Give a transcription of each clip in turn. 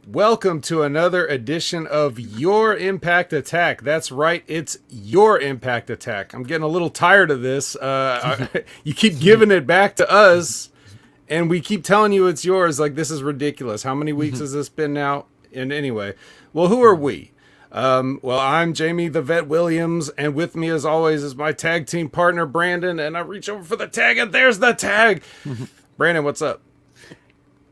Welcome to another edition of Your Impact Attack. That's right, it's Your Impact Attack. I'm getting a little tired of this. You keep giving it back to us, and we keep telling you it's yours. Like, this is ridiculous. How many weeks has this been now? And anyway, well, who are we? Well, I'm Jamie the Vet Williams, and with me, as always, is my tag team partner, Brandon. And I reach over for the tag, and there's the tag. Brandon, what's up?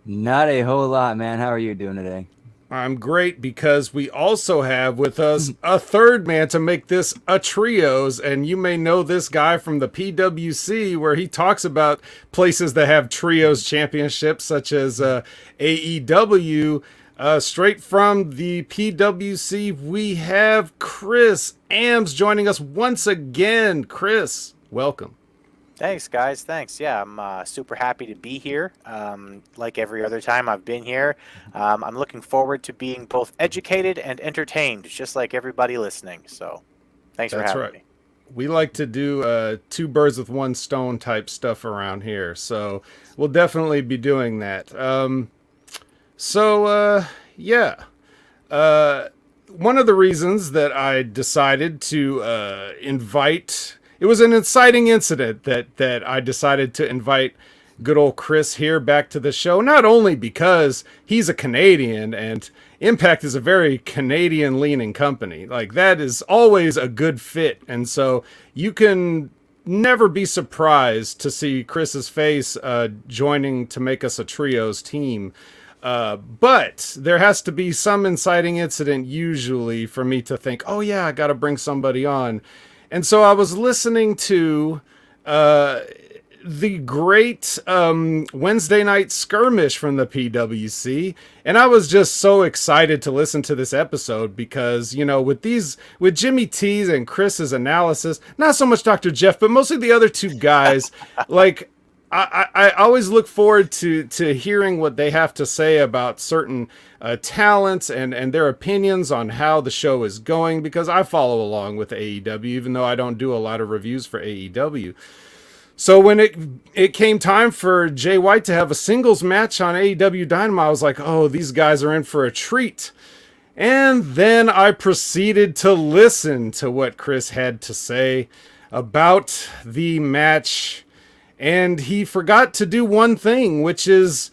Not a whole lot, man. How are you doing today? I'm great because we also have with us a third man to make this a trios, and you may know this guy from the PWC where he talks about places that have trios championships such as AEW. Straight from the PWC, we have Chris Ams joining us once again. Chris, welcome. Thanks, guys. Thanks. Yeah, I'm super happy to be here. Like every other time I've been here, I'm looking forward to being both educated and entertained, just like everybody listening. So, thanks for That's having right. me. We like to do two birds with one stone type stuff around here, so we'll definitely be doing that. Yeah. One of the reasons that I decided to invite it was an inciting incident that I decided to invite good old Chris here back to the show, not only because he's a Canadian and Impact is a very Canadian leaning company. Like, that is always a good fit. And so you can never be surprised to see Chris's face joining to make us a trios team. But there has to be some inciting incident usually for me to think, oh yeah, I got to bring somebody on. And so I was listening to the great Wednesday night skirmish from the PWC, and I was just so excited to listen to this episode because, you know, with Jimmy T's and Chris's analysis, not so much Dr. Jeff, but mostly the other two guys, like, I always look forward to hearing what they have to say about certain talents and their opinions on how the show is going, because I follow along with AEW, even though I don't do a lot of reviews for AEW. So when it came time for Jay White to have a singles match on AEW Dynamite, I was like, oh, these guys are in for a treat. And then I proceeded to listen to what Chris had to say about the match. And he forgot to do one thing, which is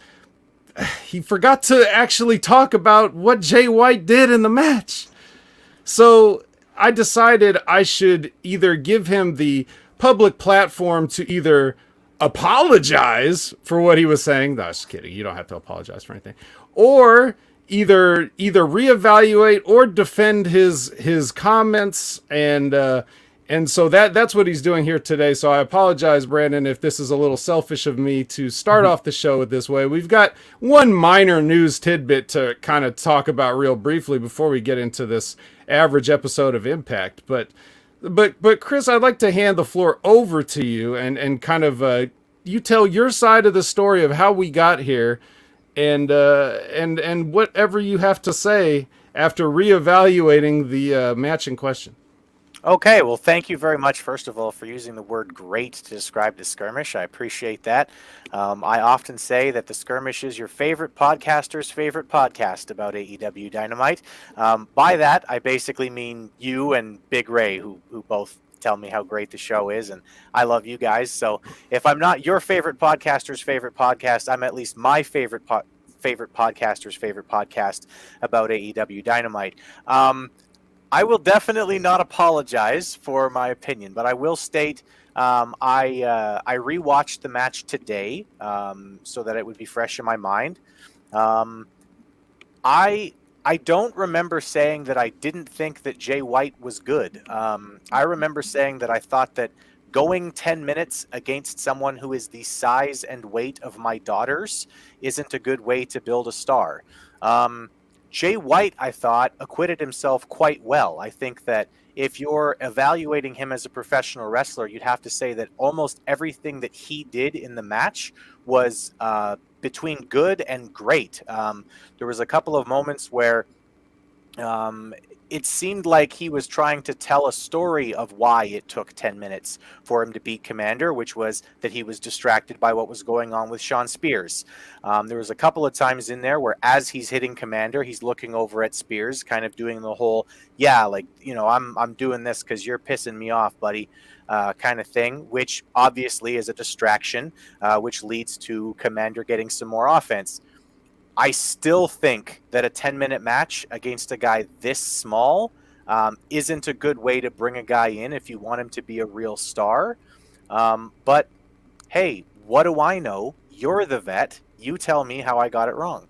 he forgot to actually talk about what Jay White did in the match. So I decided I should either give him the public platform to either apologize for what he was saying. No, just kidding. You don't have to apologize for anything. Or either reevaluate or defend his comments, and so that's what he's doing here today. So I apologize, Brandon, if this is a little selfish of me to start off the show with this way. We've got one minor news tidbit to kind of talk about real briefly before we get into this average episode of Impact. But Chris, I'd like to hand the floor over to you and kind of you tell your side of the story of how we got here, and whatever you have to say after reevaluating the match in question. Okay, well, thank you very much, first of all, for using the word great to describe the skirmish. I appreciate that. I often say that the skirmish is your favorite podcaster's favorite podcast about AEW Dynamite. By that, I basically mean you and Big Ray, who both tell me how great the show is, and I love you guys. So if I'm not your favorite podcaster's favorite podcast, I'm at least my favorite podcaster's favorite podcast about AEW Dynamite. I will definitely not apologize for my opinion, but I will state I rewatched the match today so that it would be fresh in my mind. I don't remember saying that I didn't think that Jay White was good. I remember saying that I thought that going 10 minutes against someone who is the size and weight of my daughters isn't a good way to build a star. Jay White, I thought, acquitted himself quite well. I think that if you're evaluating him as a professional wrestler, you'd have to say that almost everything that he did in the match was between good and great. There was a couple of moments where it seemed like he was trying to tell a story of why it took 10 minutes for him to beat Commander, which was that he was distracted by what was going on with Shawn Spears. There was a couple of times in there where as he's hitting Commander, he's looking over at Spears, kind of doing the whole, yeah, like, you know, I'm doing this because you're pissing me off, buddy, kind of thing, which obviously is a distraction, which leads to Commander getting some more offense. I still think that a 10-minute match against a guy this small isn't a good way to bring a guy in if you want him to be a real star. But hey, what do I know? You're the vet. You tell me how I got it wrong.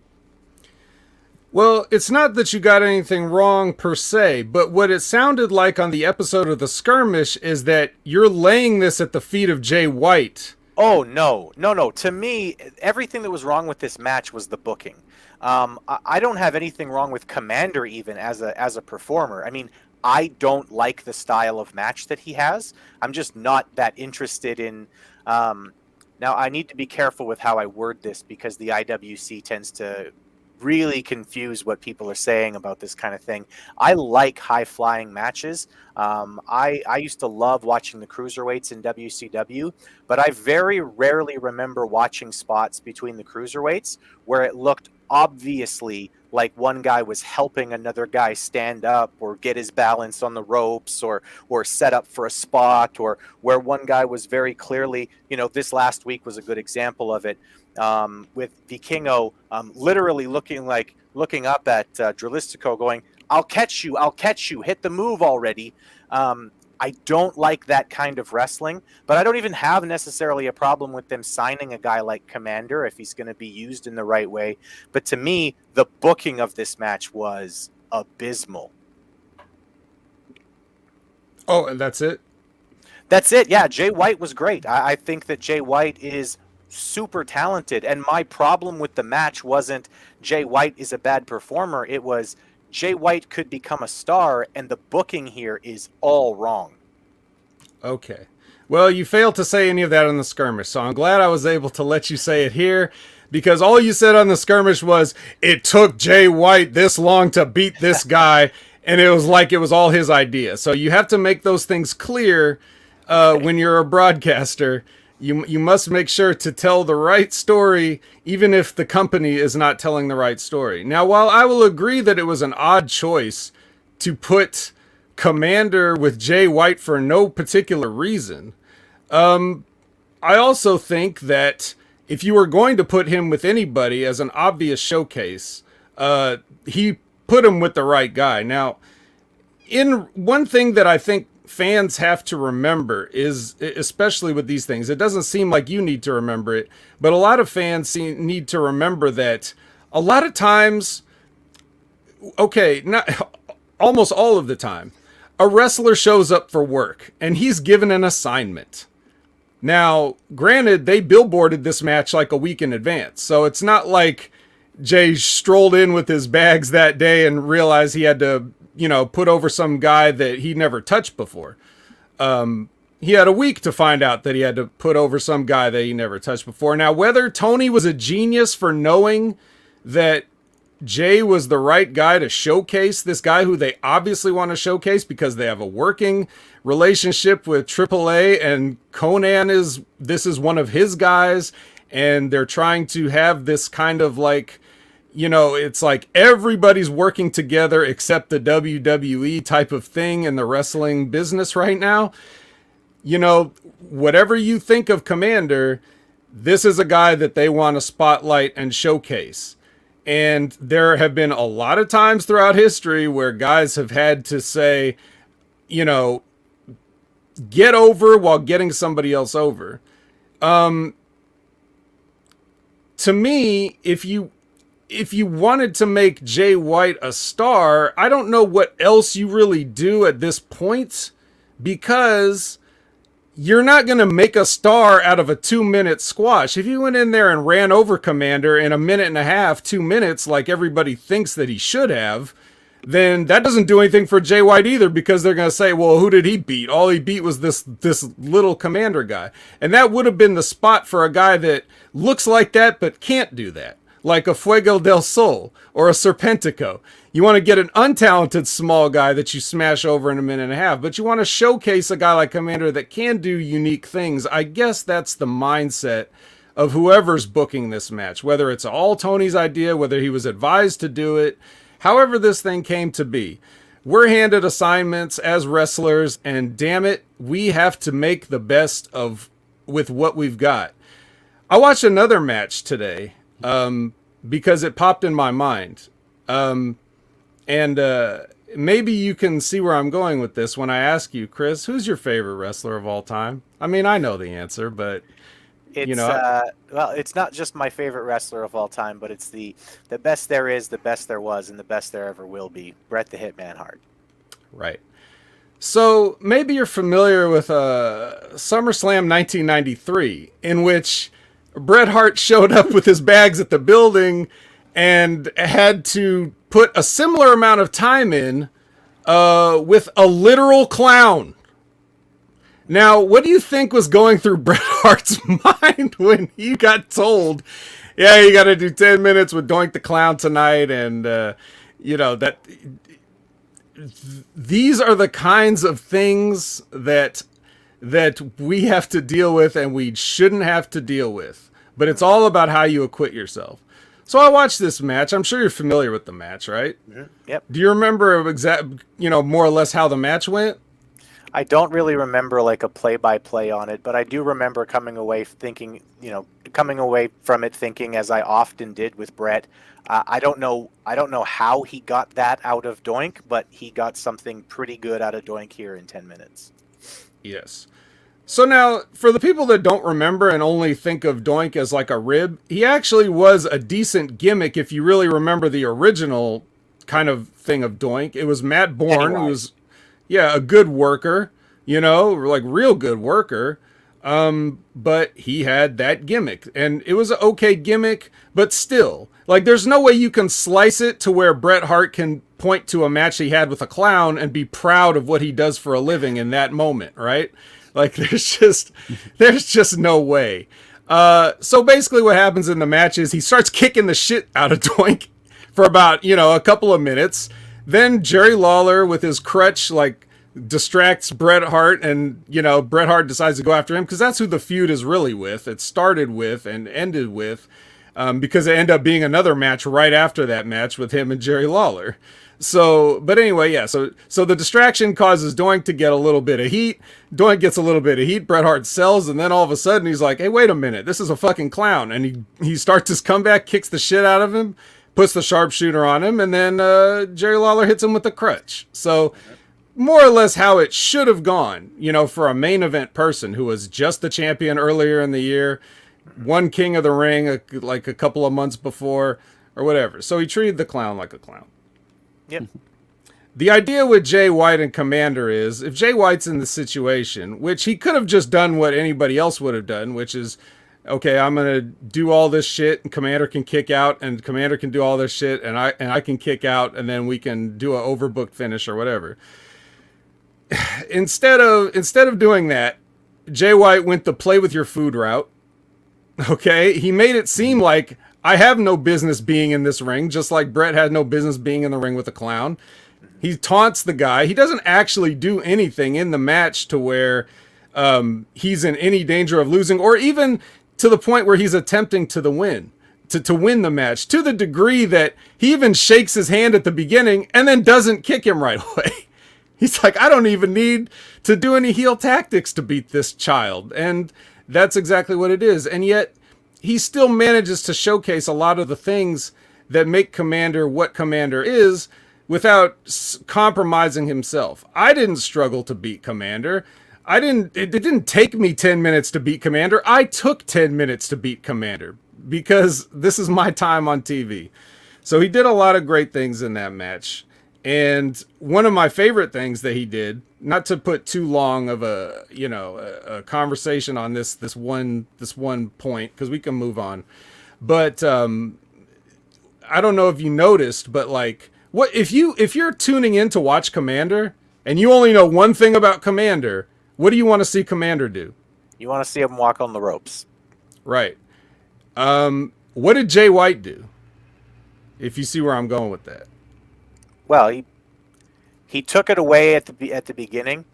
Well, it's not that you got anything wrong per se, but what it sounded like on the episode of the skirmish is that you're laying this at the feet of Jay White. Oh, no. To me, everything that was wrong with this match was the booking. I don't have anything wrong with Commander even as a performer. I mean, I don't like the style of match that he has. I'm just not that interested in... now, I need to be careful with how I word this because the IWC tends to really confuse what people are saying about this kind of thing. I like high-flying matches. I used to love watching the cruiserweights in WCW, but I very rarely remember watching spots between the cruiserweights where it looked obviously like one guy was helping another guy stand up or get his balance on the ropes or set up for a spot, or where one guy was very clearly, you know, this last week was a good example of it, with Vikingo literally looking up at Drilistico going, I'll catch you, hit the move already. I don't like that kind of wrestling, but I don't even have necessarily a problem with them signing a guy like Commander if he's going to be used in the right way. But to me, the booking of this match was abysmal. Oh, and that's it? That's it. Yeah, Jay White was great. I think that Jay White is super talented. And my problem with the match wasn't Jay White is a bad performer. It was Jay White could become a star, and the booking here is all wrong. Okay. Well, you failed to say any of that on the skirmish, so I'm glad I was able to let you say it here, because all you said on the skirmish was, it took Jay White this long to beat this guy, and it was like it was all his idea. So you have to make those things clear when you're a broadcaster. You must make sure to tell the right story, even if the company is not telling the right story. Now, while I will agree that it was an odd choice to put Commander with Jay White for no particular reason, I also think that if you were going to put him with anybody as an obvious showcase, he put him with the right guy. Now, in one thing that I think fans have to remember is, especially with these things, it doesn't seem like you need to remember it, but a lot of fans need to remember that a lot of times, okay, not almost all of the time, a wrestler shows up for work and he's given an assignment. Now, granted, they billboarded this match like a week in advance, so it's not like Jay strolled in with his bags that day and realized he had to, you know, put over some guy that he never touched before. He had a week to find out that he had to put over some guy that he never touched before. Now, whether Tony was a genius for knowing that Jay was the right guy to showcase this guy who they obviously want to showcase because they have a working relationship with AAA and Conan this is one of his guys, and they're trying to have this kind of like, you know, it's like everybody's working together except the WWE type of thing in the wrestling business right now. You know, whatever you think of Commander, this is a guy that they want to spotlight and showcase. And there have been a lot of times throughout history where guys have had to say, you know, get over while getting somebody else over. To me, if you wanted to make Jay White a star, I don't know what else you really do at this point, because you're not going to make a star out of a 2-minute squash. If you went in there and ran over Commander in a minute and a half, 2 minutes, like everybody thinks that he should have, then that doesn't do anything for Jay White either, because they're going to say, well, who did he beat? All he beat was this little Commander guy. And that would have been the spot for a guy that looks like that but can't do that. like a Fuego del Sol or a Serpentico. You want to get an untalented small guy that you smash over in a minute and a half, but you want to showcase a guy like Commander that can do unique things. I guess that's the mindset of whoever's booking this match, whether it's all Tony's idea, whether he was advised to do it, however this thing came to be. We're handed assignments as wrestlers, and damn it, we have to make the best of with what we've got. I watched another match today because it popped in my mind. Maybe you can see where I'm going with this when I ask you, Chris, who's your favorite wrestler of all time? I mean, I know the answer, but It's you know, well, it's not just my favorite wrestler of all time, but it's the best there is, the best there was, and the best there ever will be. Bret the Hitman Hart. right. So maybe you're familiar with SummerSlam 1993, in which Bret Hart showed up with his bags at the building and had to put a similar amount of time in with a literal clown. Now, what do you think was going through Bret Hart's mind when he got told, yeah, you got to do 10 minutes with Doink the Clown tonight, and, these are the kinds of things that we have to deal with and we shouldn't have to deal with. But it's all about how you acquit yourself. So I watched this match. I'm sure you're familiar with the match, right? Mm-hmm. Yep. Do you remember more or less how the match went? I don't really remember like a play-by-play on it, but I do remember coming away from it thinking, as I often did with Bret, I don't know how he got that out of Doink, but he got something pretty good out of Doink here in 10 minutes. Yes. So now, for the people that don't remember and only think of Doink as like a rib, he actually was a decent gimmick if you really remember the original kind of thing of Doink. It was Matt Bourne, who was, a good worker, like real good worker. But he had that gimmick, and it was an okay gimmick, but still, like, there's no way you can slice it to where Bret Hart can point to a match he had with a clown and be proud of what he does for a living in that moment, right? Like, there's just no way. So basically what happens in the match is he starts kicking the shit out of Doink for about, a couple of minutes. Then Jerry Lawler with his crutch, like, distracts Bret Hart, and Bret Hart decides to go after him because that's who the feud is really with. It started with and ended with, because it ended up being another match right after that match with him and Jerry Lawler. So, but anyway, yeah. So the distraction causes Doink to get a little bit of heat. Doink gets a little bit of heat. Bret Hart sells, and then all of a sudden he's like, "Hey, wait a minute! This is a fucking clown!" And he starts his comeback, kicks the shit out of him, puts the sharpshooter on him, and then Jerry Lawler hits him with the crutch. So, more or less how it should have gone, for a main event person who was just the champion earlier in the year, won King of the Ring like a couple of months before or whatever. So he treated the clown like a clown. Yep. The idea with Jay White and Commander is, if Jay White's in the situation, which he could have just done what anybody else would have done, which is, okay, I'm going to do all this shit, and Commander can kick out, and Commander can do all this shit, and I can kick out, and then we can do an overbooked finish or whatever. Instead of doing that, Jay White went the play with your food route. Okay, he made it seem like I have no business being in this ring, just like Bret had no business being in the ring with a clown. He taunts the guy. He doesn't actually do anything in the match to where he's in any danger of losing, or even to the point where he's attempting to win the match, to the degree that he even shakes his hand at the beginning and then doesn't kick him right away. He's like, I don't even need to do any heel tactics to beat this child. And that's exactly what it is. And yet he still manages to showcase a lot of the things that make Commander what Commander is without compromising himself. I didn't struggle to beat Commander. It didn't take me 10 minutes to beat Commander. I took 10 minutes to beat Commander because this is my time on TV. So he did a lot of great things in that match. And one of my favorite things that he did, not to put too long of a conversation on this one point, because we can move on, but I don't know if you noticed, but like, what if you're tuning in to watch Commander and you only know one thing about Commander, what do you want to see Commander do? You want to see him walk on the ropes, right? What did Jay White do? If you see where I'm going with that. Well, he took it away at the beginning.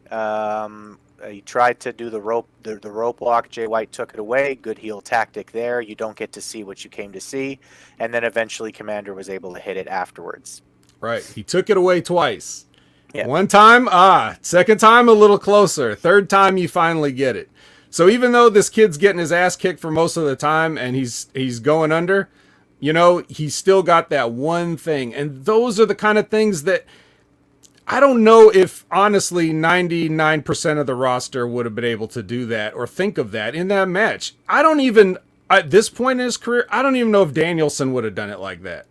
He tried to do the rope walk. Jay White took it away. Good heel tactic there. You don't get to see what you came to see, and then eventually Commander was able to hit it afterwards. Right. He took it away twice. Yeah. One time, second time a little closer. Third time you finally get it. So even though this kid's getting his ass kicked for most of the time and he's going under, he's still got that one thing. And those are the kind of things that I don't know if honestly 99% of the roster would have been able to do that or think of that in that match. I don't even, at this point in his career, I don't even know if Danielson would have done it like that.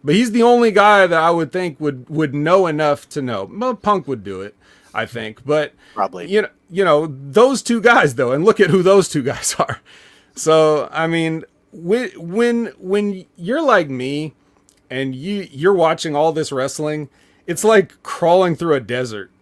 But he's the only guy that I would think would know enough to know. Well, Punk would do it, I think. But probably, those two guys though, and look at who those two guys are. So I mean, when you're like me, and you're watching all this wrestling, it's like crawling through a desert.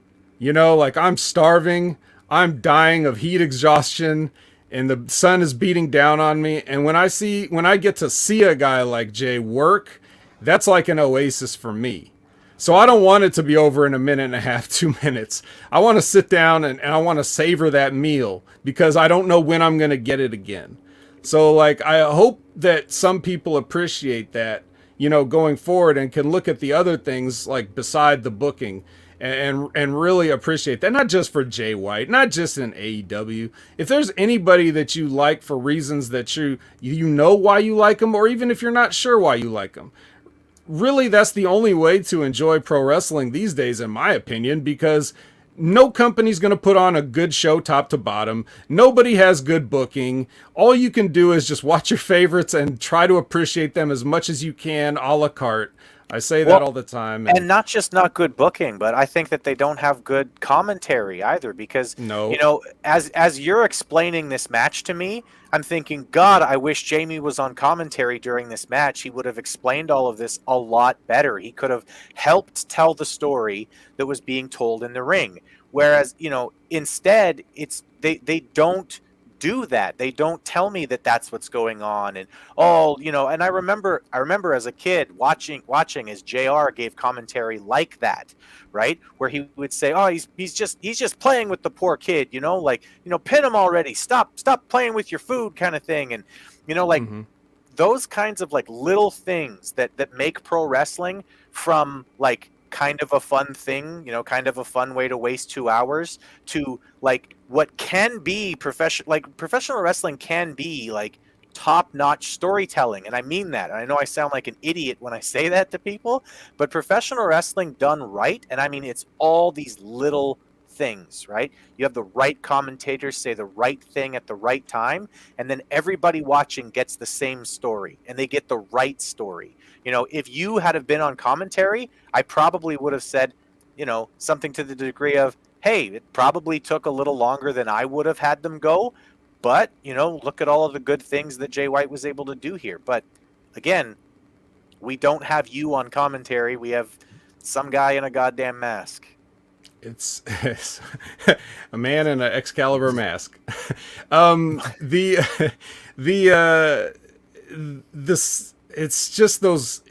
Like I'm starving, I'm dying of heat exhaustion, and the sun is beating down on me. And when I get to see a guy like Jay work, that's like an oasis for me. So I don't want it to be over in a minute and a half, 2 minutes. I want to sit down and I want to savor that meal because I don't know when I'm going to get it again. So like, I hope that some people appreciate that, going forward and can look at the other things like beside the booking and really appreciate that. Not just for Jay White, not just in AEW. If there's anybody that you like for reasons that you know why you like them, or even if you're not sure why you like them, really, that's the only way to enjoy pro wrestling these days, in my opinion, because no company's going to put on a good show top to bottom. Nobody has good booking. All you can do is just watch your favorites and try to appreciate them as much as you can a la carte. I say that all the time. And not just not good booking, but I think that they don't have good commentary either because, as you're explaining this match to me, I'm thinking, God, I wish Jamie was on commentary during this match. He would have explained all of this a lot better. He could have helped tell the story that was being told in the ring. Whereas, instead, they don't do that. They don't tell me that that's what's going on. And and I remember as a kid watching as JR gave commentary like that, right? Where he would say, "Oh, he's just playing with the poor kid, pin him already. Stop playing with your food," kind of thing. And those kinds of like little things that make pro wrestling from like kind of a fun thing, kind of a fun way to waste 2 hours to like what can be professional wrestling can be like top-notch storytelling. And I mean that. And I know I sound like an idiot when I say that to people, but professional wrestling done right, and I mean it's all these little things, right? You have the right commentators say the right thing at the right time, and then everybody watching gets the same story, and they get the right story. If you had have been on commentary, I probably would have said, something to the degree of, hey, it probably took a little longer than I would have had them go, but, look at all of the good things that Jay White was able to do here. But again, we don't have you on commentary. We have some guy in a goddamn mask. It's a man in an Excalibur mask. It's just those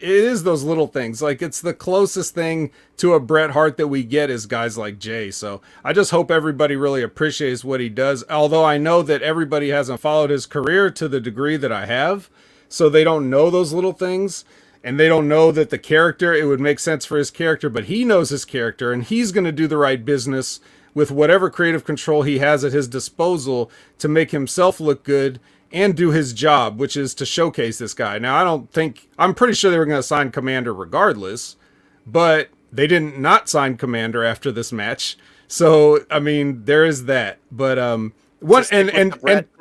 little things. Like, it's the closest thing to a Bret Hart that we get is guys like Jay. So I just hope everybody really appreciates what he does. Although I know that everybody hasn't followed his career to the degree that I have. So they don't know those little things. And they don't know that the character, it would make sense for his character, but he knows his character and he's going to do the right business with whatever creative control he has at his disposal to make himself look good and do his job, which is to showcase this guy. Now, I'm pretty sure they were going to sign Commander regardless, but they didn't not sign Commander after this match. So, I mean, there is that. But, to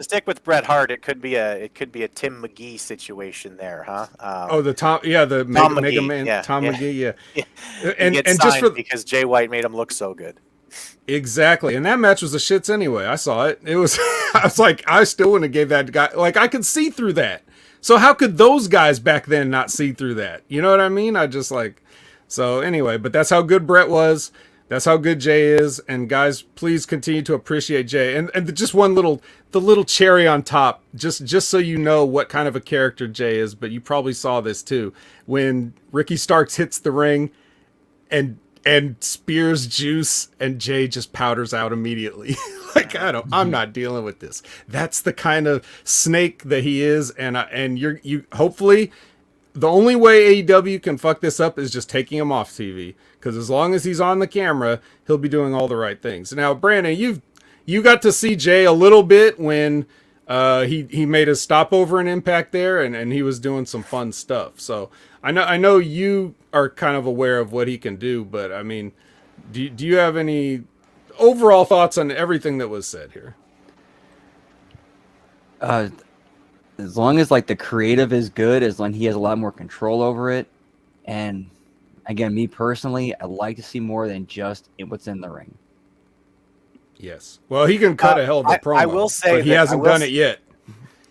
stick with Bret Hart, it could be a Tim McGee situation there, huh? Tom Mega Man, yeah, Tom yeah. McGee, yeah. And just because Jay White made him look so good. Exactly, and that match was the shits anyway. I saw it. It was, I was like, I still wouldn't have gave that guy. Like, I could see through that. So how could those guys back then not see through that? You know what I mean? So anyway, but that's how good Bret was. That's how good Jay is. And guys, please continue to appreciate Jay. And just one the little cherry on top, just so you know what kind of a character Jay is. But you probably saw this too when Ricky Starks hits the ring and spears Juice, and Jay just powders out immediately. Like, I'm not dealing with this. That's the kind of snake that he is. And you hopefully. The only way AEW can fuck this up is just taking him off TV. Because as long as he's on the camera, he'll be doing all the right things. Now, Brandon, you got to see Jay a little bit when he made a stopover in Impact there, and he was doing some fun stuff. So I know you are kind of aware of what he can do, but I mean, do you have any overall thoughts on everything that was said here? As long as like the creative is good, as long as he has a lot more control over it, and again, me personally, I like to see more than just what's in the ring. Yes. Well, he can cut a hell of a promo. I will say but he hasn't done it yet.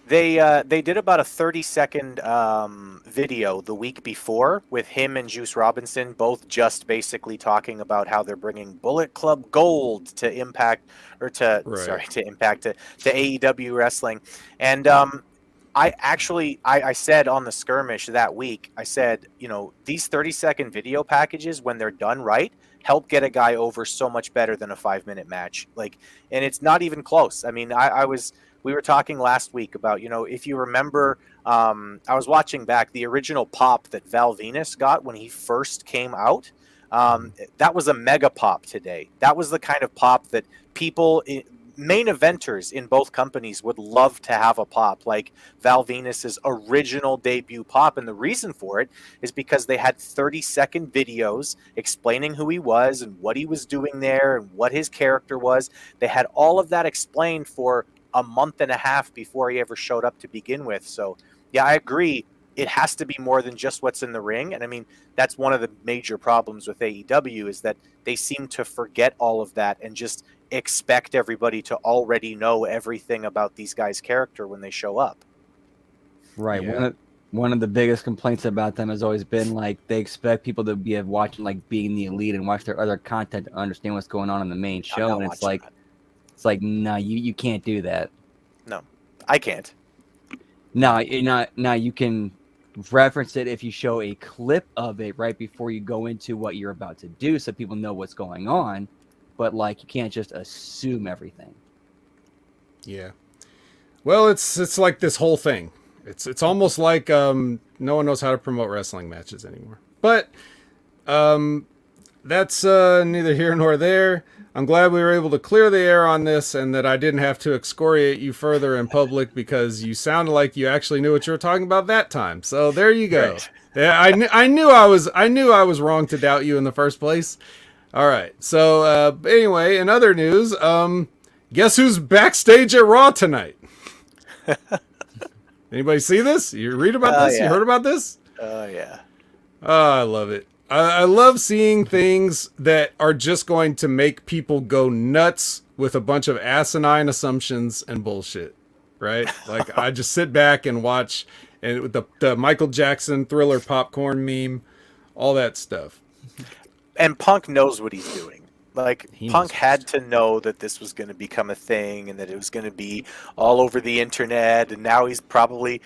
They did about a 30-second video the week before with him and Juice Robinson, both just basically talking about how they're bringing Bullet Club Gold to Impact, or to AEW Wrestling, and I said on the skirmish that week, I said, these 30-second video packages, when they're done right, help get a guy over so much better than a 5-minute match. Like, and it's not even close. I mean, we were talking last week about, if you remember, I was watching back the original pop that Val Venus got when he first came out. That was a mega pop today. That was the kind of pop that people, main eventers in both companies, would love to have a pop like Val Venus's original debut pop. And the reason for it is because they had 30-second videos explaining who he was and what he was doing there and what his character was. They had all of that explained for a month and a half before he ever showed up to begin with. So yeah, I agree. It has to be more than just what's in the ring. And I mean, that's one of the major problems with AEW is that they seem to forget all of that and just expect everybody to already know everything about these guys' character when they show up. Right. Yeah. One of the biggest complaints about them has always been like they expect people to be watching like Being the Elite and watch their other content to understand what's going on in the main show. And it's like no, you can't do that. No, I can't. No, you're not. Now you can reference it if you show a clip of it right before you go into what you're about to do, so people know what's going on. But like, you can't just assume everything. Yeah. Well, it's like this whole thing. It's almost like no one knows how to promote wrestling matches anymore. But that's neither here nor there. I'm glad we were able to clear the air on this, and that I didn't have to excoriate you further in public because you sounded like you actually knew what you were talking about that time. So there you go. Right. Yeah, I knew I was wrong to doubt you in the first place. All right. So anyway, in other news, guess who's backstage at Raw tonight? Anybody see this? You read about this? Yeah. You heard about this? Oh, yeah. Oh, I love it. I love seeing things that are just going to make people go nuts with a bunch of asinine assumptions and bullshit, right? Like, I just sit back and watch, and with the Michael Jackson Thriller popcorn meme, all that stuff. And Punk knows what he's doing. Like, Punk knows had to know that this was going to become a thing and that it was going to be all over the internet. And now he's probably,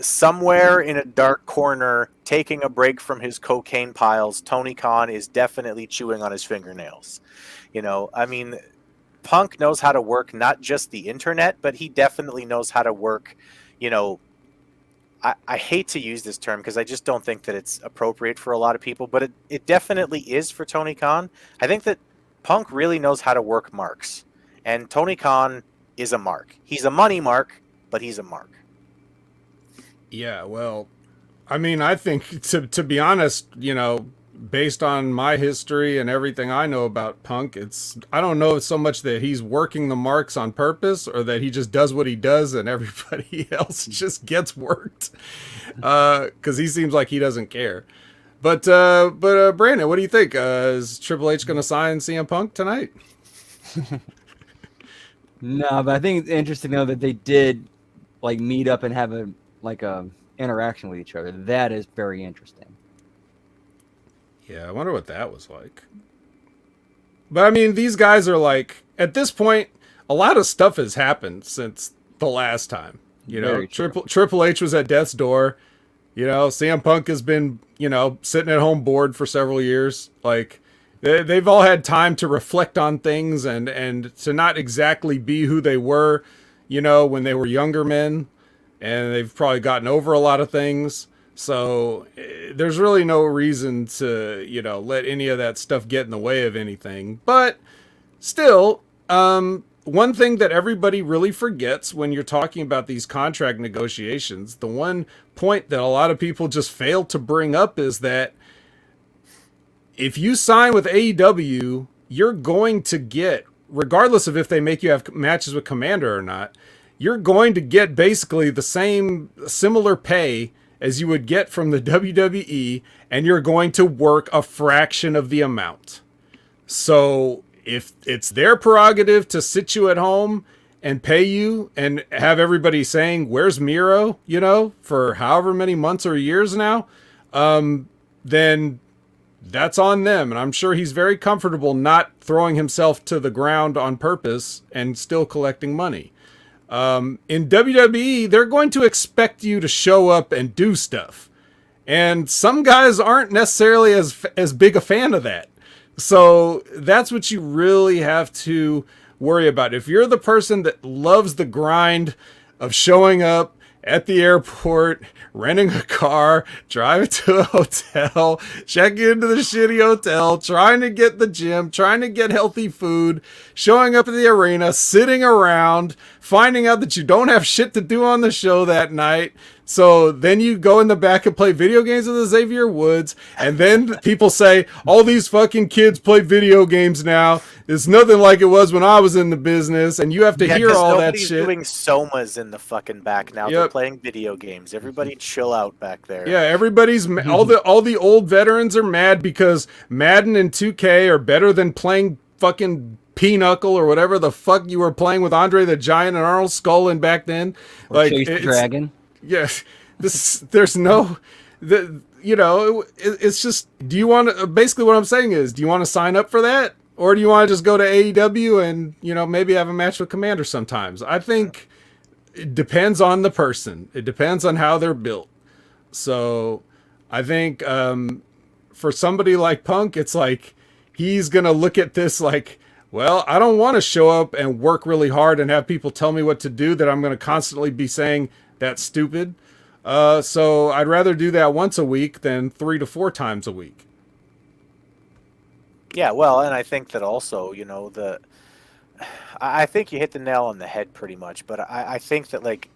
somewhere in a dark corner taking a break from his cocaine piles. Tony Khan is definitely chewing on his fingernails. I mean, Punk knows how to work not just the internet, but he definitely knows how to work, I hate to use this term because I just don't think that it's appropriate for a lot of people, but it definitely is for Tony Khan. I think that Punk really knows how to work marks, and Tony Khan is a mark. He's a money mark, but he's a mark. Yeah, well, I mean, I think to be honest, based on my history and everything I know about Punk, I don't know so much that he's working the marks on purpose or that he just does what he does and everybody else just gets worked. Because he seems like he doesn't care. But Brandon, what do you think? Is Triple H going to sign CM Punk tonight? No, but I think it's interesting though that they did like meet up and have a interaction with each other. That is very interesting. Yeah, I wonder what that was like. But I mean, these guys are like, at this point, a lot of stuff has happened since the last time. You know, Very true. Triple H was at death's door. You know, CM Punk has been, you know, sitting at home bored for several years. Like, they've all had time to reflect on things and to not exactly be who they were, you know, when they were younger men. And they've probably gotten over a lot of things. So there's really no reason to, you know, let any of that stuff get in the way of anything. But still, one thing that everybody really forgets when you're talking about these contract negotiations, the one point that a lot of people just fail to bring up is that if you sign with AEW, you're going to get, regardless of if they make you have matches with Commander or not, you're going to get basically the similar pay as you would get from the WWE, and you're going to work a fraction of the amount. So if it's their prerogative to sit you at home and pay you and have everybody saying, where's Miro, you know, for however many months or years now, then that's on them. And I'm sure he's very comfortable not throwing himself to the ground on purpose and still collecting money. In WWE, they're going to expect you to show up and do stuff. And some guys aren't necessarily as big a fan of that. So that's what you really have to worry about. If you're the person that loves the grind of showing up at the airport, renting a car, driving to a hotel, checking into the shitty hotel, trying to get the gym, trying to get healthy food, showing up at the arena, sitting around, finding out that you don't have shit to do on the show that night. So then you go in the back and play video games with Xavier Woods, and then people say, all these fucking kids play video games now. It's nothing like it was when I was in the business, and you have to hear all that shit. Nobody's doing somas in the fucking back now. Yep. They're playing video games. Everybody chill out back there. Yeah, everybody's all the old veterans are mad because Madden and 2K are better than playing fucking Pinochle or whatever the fuck you were playing with Andre the Giant and Arnold Scullin back then. Or like Chase the Dragon. Yes, there's no, you know, it's just, do you want to, basically what I'm saying is, do you want to sign up for that? Or do you want to just go to AEW and, you know, maybe have a match with Commander sometimes? I think it depends on the person. It depends on how they're built. So I think for somebody like Punk, it's like, he's going to look at this like, well, I don't want to show up and work really hard and have people tell me what to do that I'm going to constantly be saying, that's stupid. So I'd rather do that once a week than 3 to 4 times a week. Yeah, well, and I think that also, you know, I think you hit the nail on the head pretty much, but I think that, like,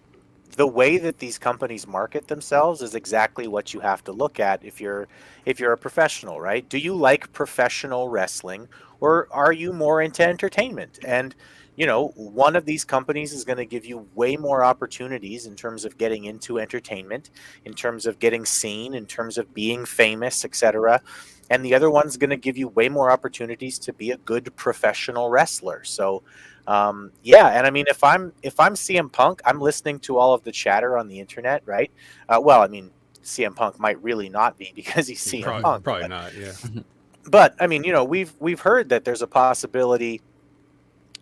the way that these companies market themselves is exactly what you have to look at if you're a professional, right? Do you like professional wrestling, or are you more into entertainment? And you know, one of these companies is going to give you way more opportunities in terms of getting into entertainment, in terms of getting seen, in terms of being famous, etc. And the other one's going to give you way more opportunities to be a good professional wrestler. So, yeah, and I mean, if I'm CM Punk, I'm listening to all of the chatter on the internet, right? Well, I mean, CM Punk might really not be because he's CM Punk. Probably not, yeah. But I mean, you know, we've heard that there's a possibility.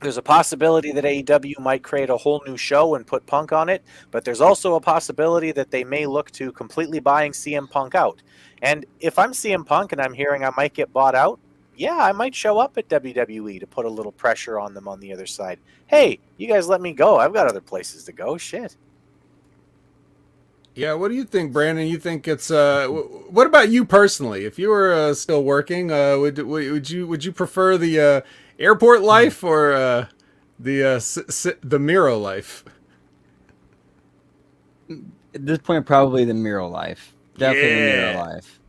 There's a possibility that AEW might create a whole new show and put Punk on it, but there's also a possibility that they may look to completely buying CM Punk out. And if I'm CM Punk and I'm hearing I might get bought out, yeah, I might show up at WWE to put a little pressure on them on the other side. Hey, you guys let me go. I've got other places to go. Shit. Yeah, what do you think, Brandon? You think it's what about you personally? If you were still working, would you prefer the airport life or the Miro life? At this point, probably the Miro life. Definitely the Miro life.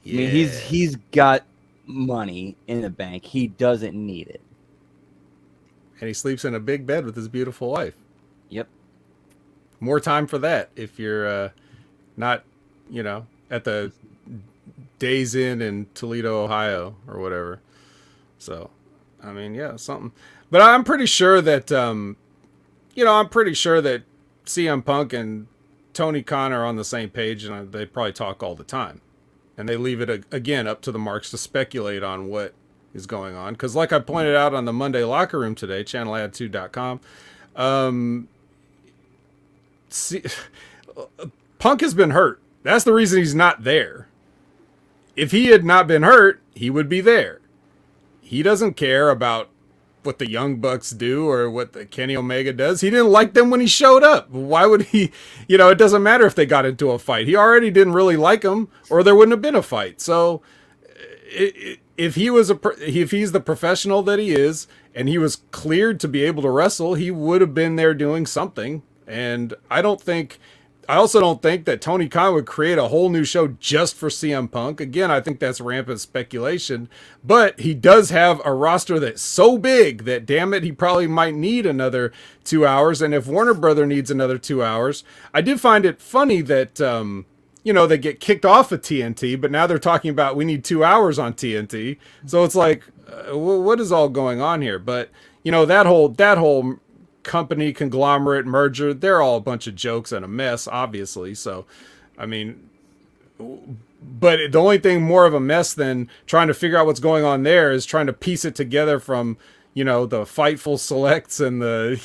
I mean, he's got money in the bank. He doesn't need it. And he sleeps in a big bed with his beautiful wife. Yep. More time for that if you're not, you know, at the Days Inn in Toledo, Ohio or whatever. So, I mean, yeah, something. But I'm pretty sure that, you know, I'm pretty sure that CM Punk and Tony Khan are on the same page, and they probably talk all the time. And they leave it, again, up to the marks to speculate on what is going on. Because like I pointed out on the Monday Locker Room today, channelad2.com, see, Punk has been hurt. That's the reason he's not there. If he had not been hurt, he would be there. He doesn't care about what the Young Bucks do or what the Kenny Omega does. He didn't like them when he showed up. Why would he? You know, it doesn't matter if they got into a fight. He already didn't really like them, or there wouldn't have been a fight. So, if he's the professional that he is, and he was cleared to be able to wrestle, he would have been there doing something. And I also don't think that Tony Khan would create a whole new show just for CM Punk. Again, I think that's rampant speculation, but he does have a roster that's so big that, damn it, he probably might need another 2 hours. And if Warner Brother needs another 2 hours, I did find it funny that, they get kicked off of TNT, but now they're talking about we need 2 hours on TNT. So it's like, what is all going on here? But, that whole company conglomerate merger, they're all a bunch of jokes and a mess, obviously. So but the only thing more of a mess than trying to figure out what's going on there is trying to piece it together from the Fightful Selects and the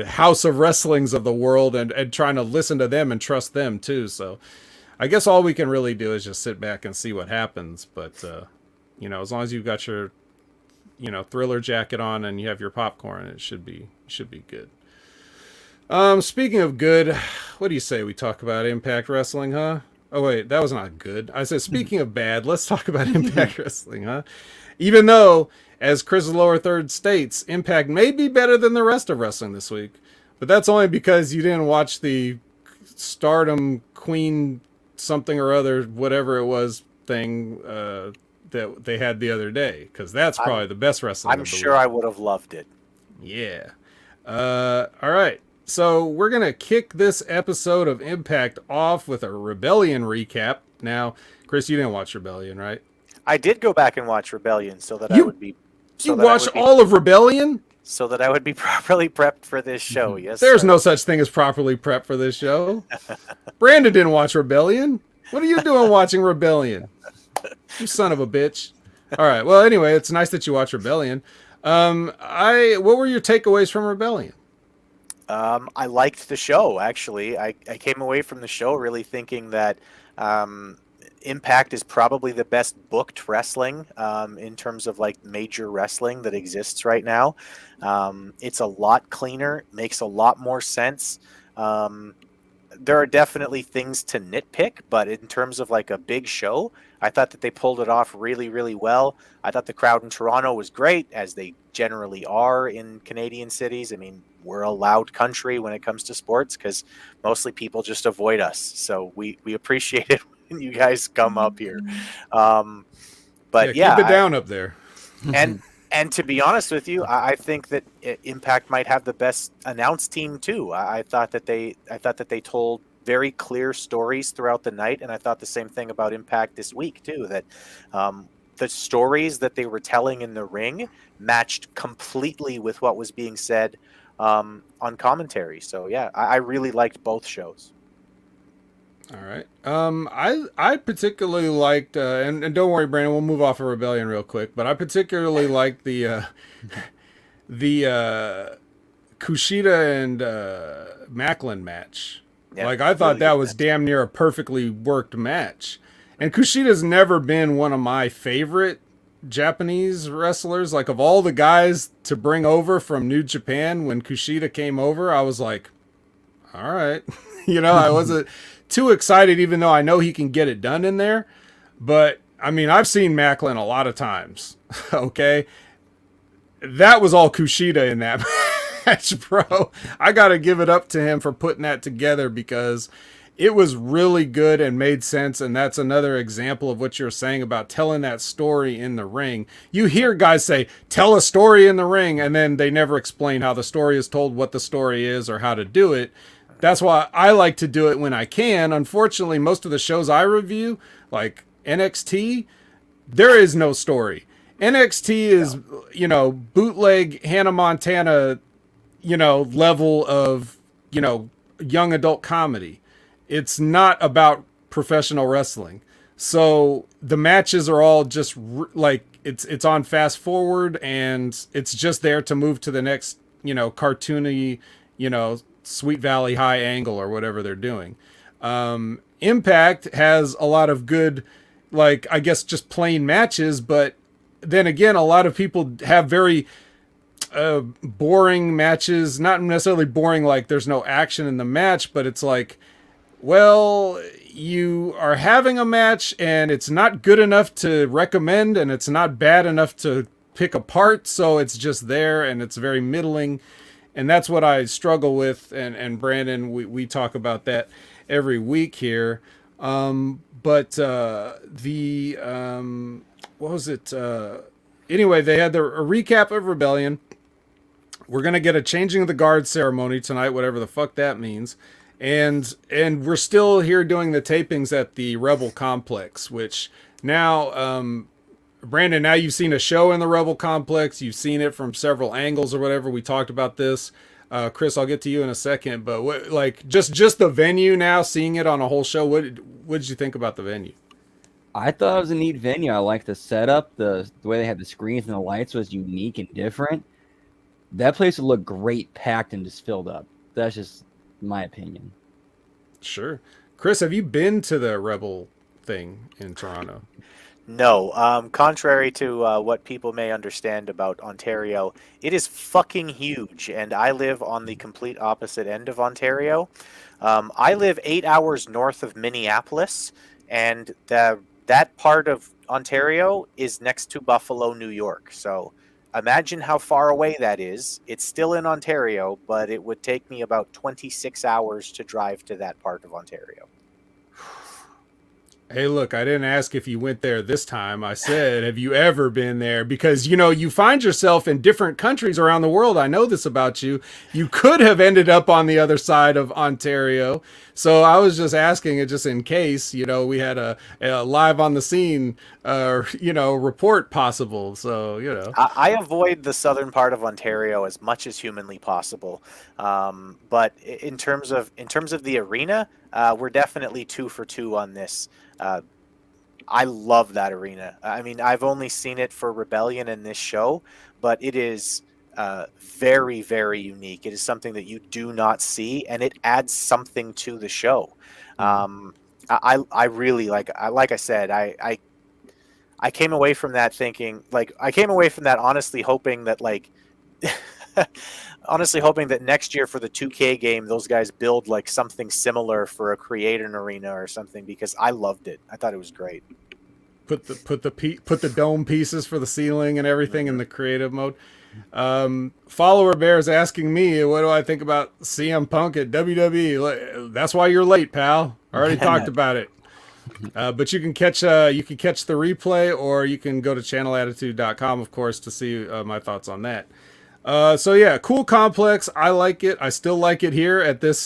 House of Wrestlings of the world, and trying to listen to them and trust them too. So I guess all we can really do is just sit back and see what happens. But as long as you've got your Thriller jacket on and you have your popcorn, it should be good. Speaking of good, what do you say we talk about Impact Wrestling, huh? Oh wait, that was not good. I said, speaking of bad, let's talk about Impact Wrestling, huh? Even though, as Chris Lower Third states, Impact may be better than the rest of wrestling this week, but that's only because you didn't watch the Stardom Queen something or other, whatever it was, thing that they had the other day, because that's probably the best wrestling. I'm sure I would have loved it. Yeah. All right. So we're going to kick this episode of Impact off with a Rebellion recap. Now, Chris, you didn't watch Rebellion, right? I did go back and watch Rebellion so that I would be... You watched all of Rebellion? So that I would be properly prepped for this show, yes. There's no such thing as properly prepped for this show. Brandon didn't watch Rebellion. What are you doing watching Rebellion? You son of a bitch. All right. Well, anyway, it's nice that you watch Rebellion. What were your takeaways from Rebellion? I liked the show, actually. I came away from the show really thinking that Impact is probably the best booked wrestling in terms of like major wrestling that exists right now. It's a lot cleaner, makes a lot more sense. There are definitely things to nitpick, but in terms of like a big show, I thought that they pulled it off really, really well. I thought the crowd in Toronto was great, as they generally are in Canadian cities. I mean, we're a loud country when it comes to sports because mostly people just avoid us. So we appreciate it when you guys come up here. But yeah, keep it down up there. And to be honest with you, I think that Impact might have the best announced team too. I thought that they told very clear stories throughout the night, and I thought the same thing about Impact this week too. That the stories that they were telling in the ring matched completely with what was being said on commentary. So yeah, I really liked both shows. All right. I particularly liked, and don't worry, Brandon, we'll move off of Rebellion real quick, but I particularly liked the Kushida and Macklin match. Yeah, like, I thought really that good was match. damn near a perfectly worked match. And Kushida's never been one of my favorite Japanese wrestlers. Like, of all the guys to bring over from New Japan, when Kushida came over, I was like, all right. I wasn't too excited, even though I know he can get it done in there. But, I mean, I've seen Macklin a lot of times. Okay? That was all Kushida in that match, bro. I got to give it up to him for putting that together, because it was really good and made sense. And that's another example of what you're saying about telling that story in the ring. You hear guys say, tell a story in the ring, and then they never explain how the story is told, what the story is, or how to do it. That's why I like to do it when I can. Unfortunately, most of the shows I review, like NXT, there is no story. NXT is, bootleg Hannah Montana, level of, young adult comedy. It's not about professional wrestling. So the matches are all just like it's on fast forward, and it's just there to move to the next, cartoony, Sweet Valley high angle or whatever they're doing. Impact has a lot of good, like, I guess just plain matches, but then again, a lot of people have very boring matches. Not necessarily boring like there's no action in the match, but it's like, well, you are having a match and it's not good enough to recommend and it's not bad enough to pick apart, so it's just there and it's very middling. And that's what I struggle with, and Brandon, we talk about that every week here. But what was it? Anyway, they had a recap of Rebellion. We're going to get a changing of the guard ceremony tonight, whatever the fuck that means. And we're still here doing the tapings at the Rebel Complex, which now, Brandon, now you've seen a show in the Rebel Complex. You've seen it from several angles or whatever. We talked about this. Chris, I'll get to you in a second, but just the venue now, seeing it on a whole show, what did you think about the venue? I thought it was a neat venue. I like the setup. The way they had the screens and the lights was unique and different. That place would look great packed and just filled up. That's just my opinion. Sure. Chris, have you been to the Rebel thing in Toronto? No. Contrary to what people may understand about Ontario, it is fucking huge, and I live on the complete opposite end of Ontario. I live 8 hours north of Minneapolis, and that part of Ontario is next to Buffalo, New York. So imagine how far away that is. It's still in Ontario, but it would take me about 26 hours to drive to that part of Ontario. Hey, look, I didn't ask if you went there this time. I said, have you ever been there? Because, you find yourself in different countries around the world. I know this about you. You could have ended up on the other side of Ontario. So I was just asking it just in case, we had a live on the scene, report possible. So, I avoid the southern part of Ontario as much as humanly possible. But in terms of the arena, we're definitely 2 for 2 on this. I love that arena. I mean, I've only seen it for Rebellion in this show, but it is very, very unique. It is something that you do not see, and it adds something to the show. I really like I said, I came away from that thinking, honestly hoping that honestly hoping that next year for the 2K game, those guys build something similar for a Create an Arena or something, because I loved it. I thought it was great. Put the dome pieces for the ceiling and everything in the creative mode. Follower Bear is asking me, what do I think about CM Punk at WWE? That's why you're late, pal. I already talked about it. But you can catch the replay, or you can go to channelattitude.com, of course, to see my thoughts on that. So yeah, cool complex. I like it. I still like it here at this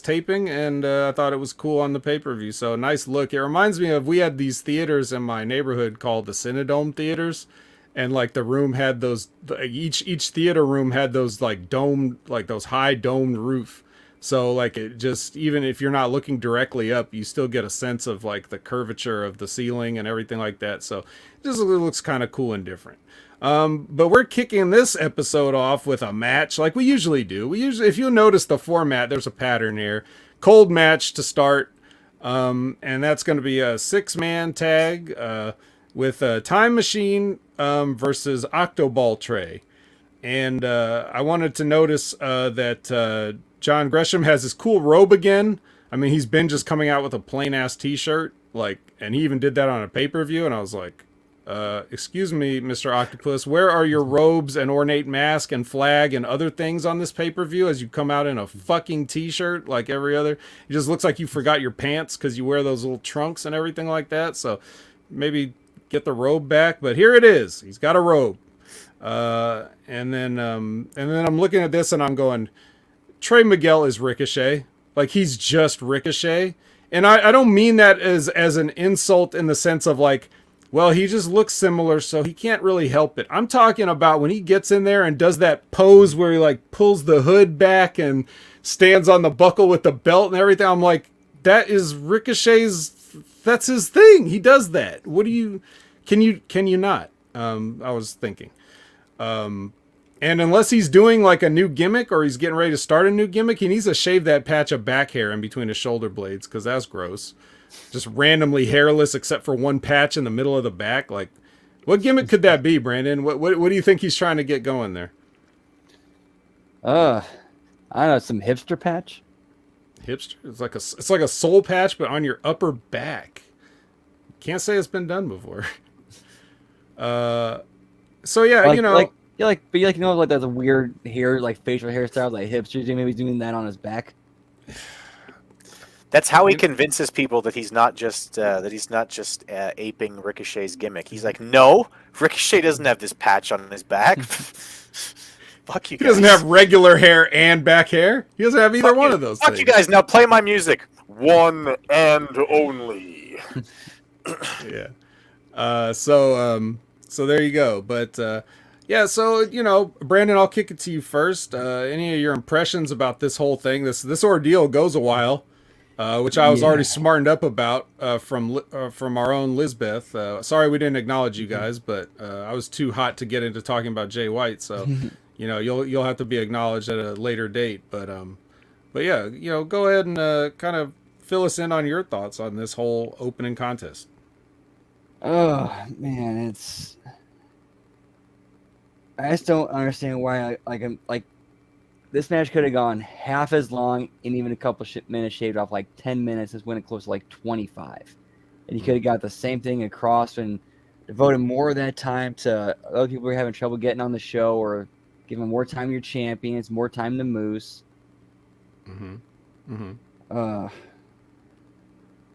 taping, and I thought it was cool on the pay-per-view. So nice look. It reminds me of, we had these theaters in my neighborhood called the Cinedome theaters, and the room had those, each theater room had those domed, those high domed roof. So it just, even if you're not looking directly up, you still get a sense of the curvature of the ceiling and everything like that. So it just looks kind of cool and different. But we're kicking this episode off with a match like we usually do. If you notice the format, there's a pattern here. Cold match to start. And that's going to be a 6-man tag, with a Time Machine, versus Octoball Tray. And, I wanted to notice, that, John Gresham has his cool robe again. I mean, he's been just coming out with a plain ass t-shirt, and he even did that on a pay-per-view. And I was like, excuse me, Mr. Octopus, where are your robes and ornate mask and flag and other things on this pay-per-view, as you come out in a fucking t-shirt like every other? It just looks like you forgot your pants because you wear those little trunks and everything like that. So maybe get the robe back, but here it is. He's got a robe. And then I'm looking at this and I'm going, Trey Miguel is Ricochet. He's just Ricochet. And I don't mean that as an insult in the sense of well, he just looks similar, so he can't really help it. I'm talking about when he gets in there and does that pose where he pulls the hood back and stands on the buckle with the belt and everything. I'm like, that is Ricochet's, that's his thing. He does that. Can you not? I was thinking. And unless he's doing like a new gimmick or he's getting ready to start a new gimmick, he needs to shave that patch of back hair in between his shoulder blades because that's gross. Just randomly hairless except for one patch in the middle of the back. Like, what gimmick could that be, Brandon? What do you think he's trying to get going there? I don't know, some hipster patch. Hipster? It's like a soul patch, but on your upper back. Can't say it's been done before. So yeah, Like, you know, like there's a weird hair, like facial hairstyle, like hipsters. Maybe he's doing that on his back. That's how he convinces people that he's not just aping Ricochet's gimmick. He's like, no, Ricochet doesn't have this patch on his back. Fuck you guys. he doesn't have regular hair and back hair. He doesn't have either Fuck one you. of those Fuck things. you guys. Now play my music. One and only. Yeah. So there you go. But yeah, so you know, Brandon, I'll kick it to you first. Any of your impressions about this whole thing? This ordeal goes a while, which I was already smartened up about from our own Lizbeth. Sorry we didn't acknowledge you guys, but I was too hot to get into talking about Jay White. So you know, you'll have to be acknowledged at a later date. But yeah, you know, go ahead and kind of fill us in on your thoughts on this whole opening contest. Oh man, I just don't understand why. This match could have gone half as long and even a couple minutes shaved off, like 10 minutes. This went close to like 25, and you could have got the same thing across and devoted more of that time to other people who are having trouble getting on the show, or giving more time to your champions, more time to Moose.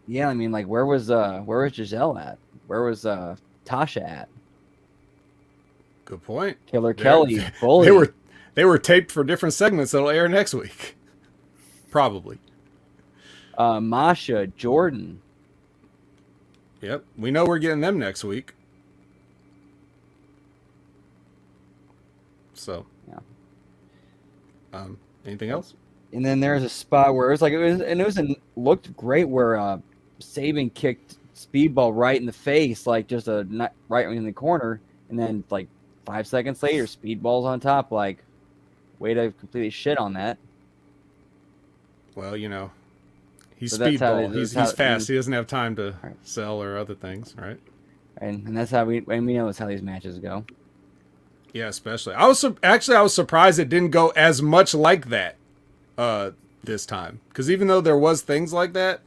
Yeah, I mean, like, where was Giselle at? Where was Tasha at? Good point. Killer Kelly, Bully. They were taped for different segments that'll air next week. Probably. Masha, Jordan. Yep. We know we're getting them next week. So. Yeah. Anything else? And then there's a spot where it looked great where Sabin kicked Speedball right in the face, like just right in the corner, and then like 5 seconds later, Speedball's on top. Like, way to completely shit on that. Well, you know, he's So that's how Speedball. they- He's that's how- fast. He doesn't have time to Right. sell or other things, right? And that's how we know that's how these matches go. Yeah, especially. I was surprised it didn't go as much like that this time, because even though there was things like that,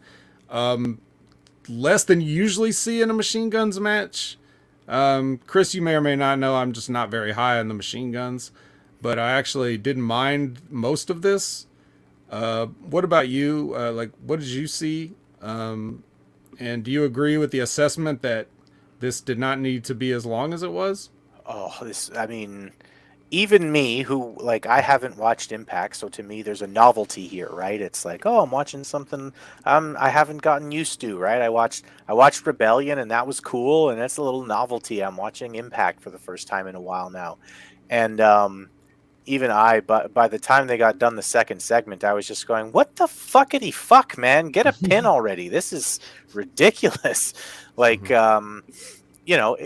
less than you usually see in a Machine Guns match. Chris, you may or may not know I'm just not very high on the Machine Guns, but I actually didn't mind most of this. What about you? Like, what did you see? And do you agree with the assessment that this did not need to be as long as it was? Oh, I mean, even me, who, like, I haven't watched Impact, so to me, there's a novelty here, right? It's like, oh, I'm watching something I haven't gotten used to, right? I watched Rebellion, and that was cool, and that's a little novelty. I'm watching Impact for the first time in a while now, and even but by the time they got done the second segment, I was just going, what the fuckity fuck, man? Get a pin already. This is ridiculous. Like, you know.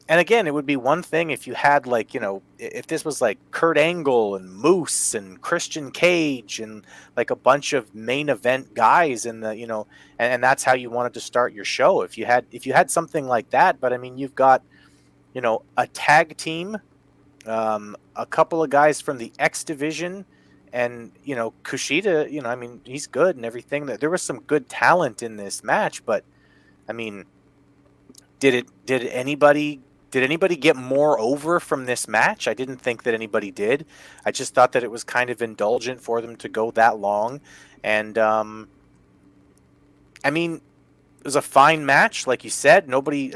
And again, it would be one thing if you had, like, you know, if this was like Kurt Angle and Moose and Christian Cage and like a bunch of main event guys in the, you know, and that's how you wanted to start your show. If you had something like that, but I mean, you've got, you know, a tag team, a couple of guys from the X division, and, you know, Kushida, you know, I mean, he's good and everything. There was some good talent in this match, but I mean, did anybody get more over from this match? I didn't think that anybody did. I just thought that it was kind of indulgent for them to go that long. And, I mean, it was a fine match. Like you said, nobody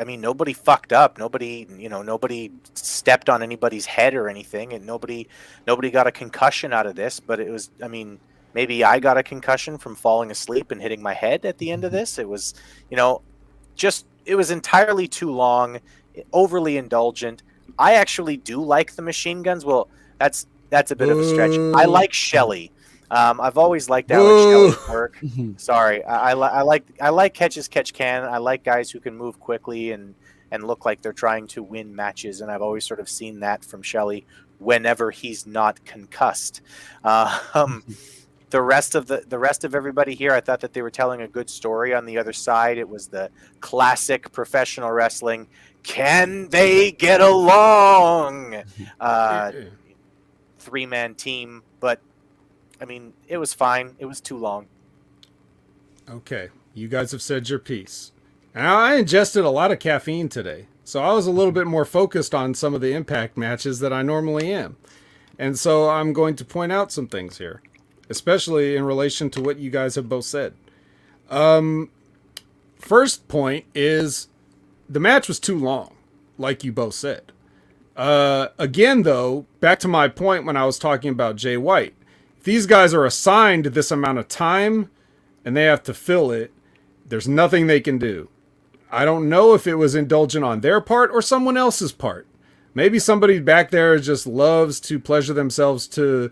fucked up. Nobody stepped on anybody's head or anything. And nobody got a concussion out of this. But it was, I mean, maybe I got a concussion from falling asleep and hitting my head at the end of this. It was, you know, it was entirely too long, overly indulgent. I actually do like the Machine Guns. Well, that's a bit of a stretch. I like Shelley. I've always liked Alex Shelley's work. Sorry, I like catch as catch can. I like guys who can move quickly and and look like they're trying to win matches. And I've always sort of seen that from Shelley whenever he's not concussed. The rest of everybody here, I thought that they were telling a good story on the other side. It was the classic professional wrestling. Can they get along? 3-man team, but I mean, it was fine. It was too long. Okay, you guys have said your piece. Now, I ingested a lot of caffeine today, so I was a little bit more focused on some of the Impact matches that I normally am. And so I'm going to point out some things here, especially in relation to what you guys have both said. First point is the match was too long, like you both said. Again, though, back to my point when I was talking about Jay White. If these guys are assigned this amount of time and they have to fill it, there's nothing they can do. I don't know if it was indulgent on their part or someone else's part. Maybe somebody back there just loves to pleasure themselves to,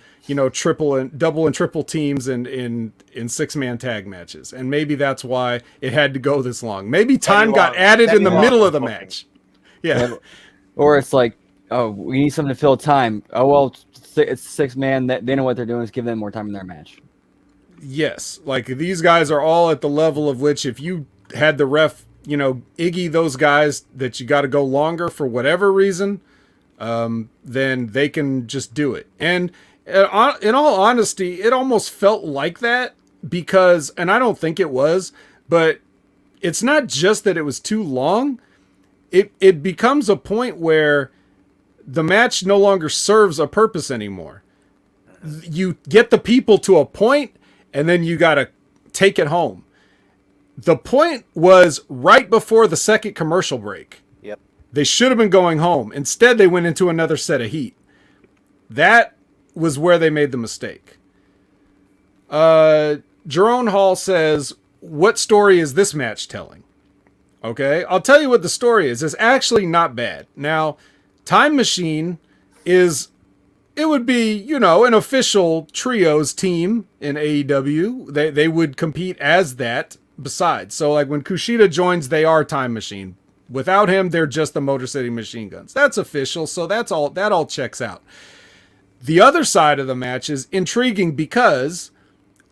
triple and double and triple teams in 6-man tag matches. And maybe that's why it had to go this long. Maybe time got added in the middle of the match. Yeah. Or it's like, oh, we need something to fill time. Oh, well, it's 6-man. They know what they're doing. Is give them more time in their match. Yes. Like, these guys are all at the level of which if you had the ref, Iggy those guys that you got to go longer for whatever reason, then they can just do it. And in all honesty, it almost felt like that because, and I don't think it was, but it's not just that it was too long. It becomes a point where the match no longer serves a purpose anymore. You get the people to a point, and then you got to take it home. The point was right before the second commercial break. Yep. They should have been going home. Instead, they went into another set of heat. That was where they made the mistake. Jerome Hall says, what story is this match telling? Okay, I'll tell you what the story is. It's actually not bad. Now, Time Machine it would be, an official trios team in AEW. They would compete as that besides. So like when Kushida joins, they are Time Machine. Without him, they're just the Motor City Machine Guns. That's official. So that all checks out. The other side of the match is intriguing because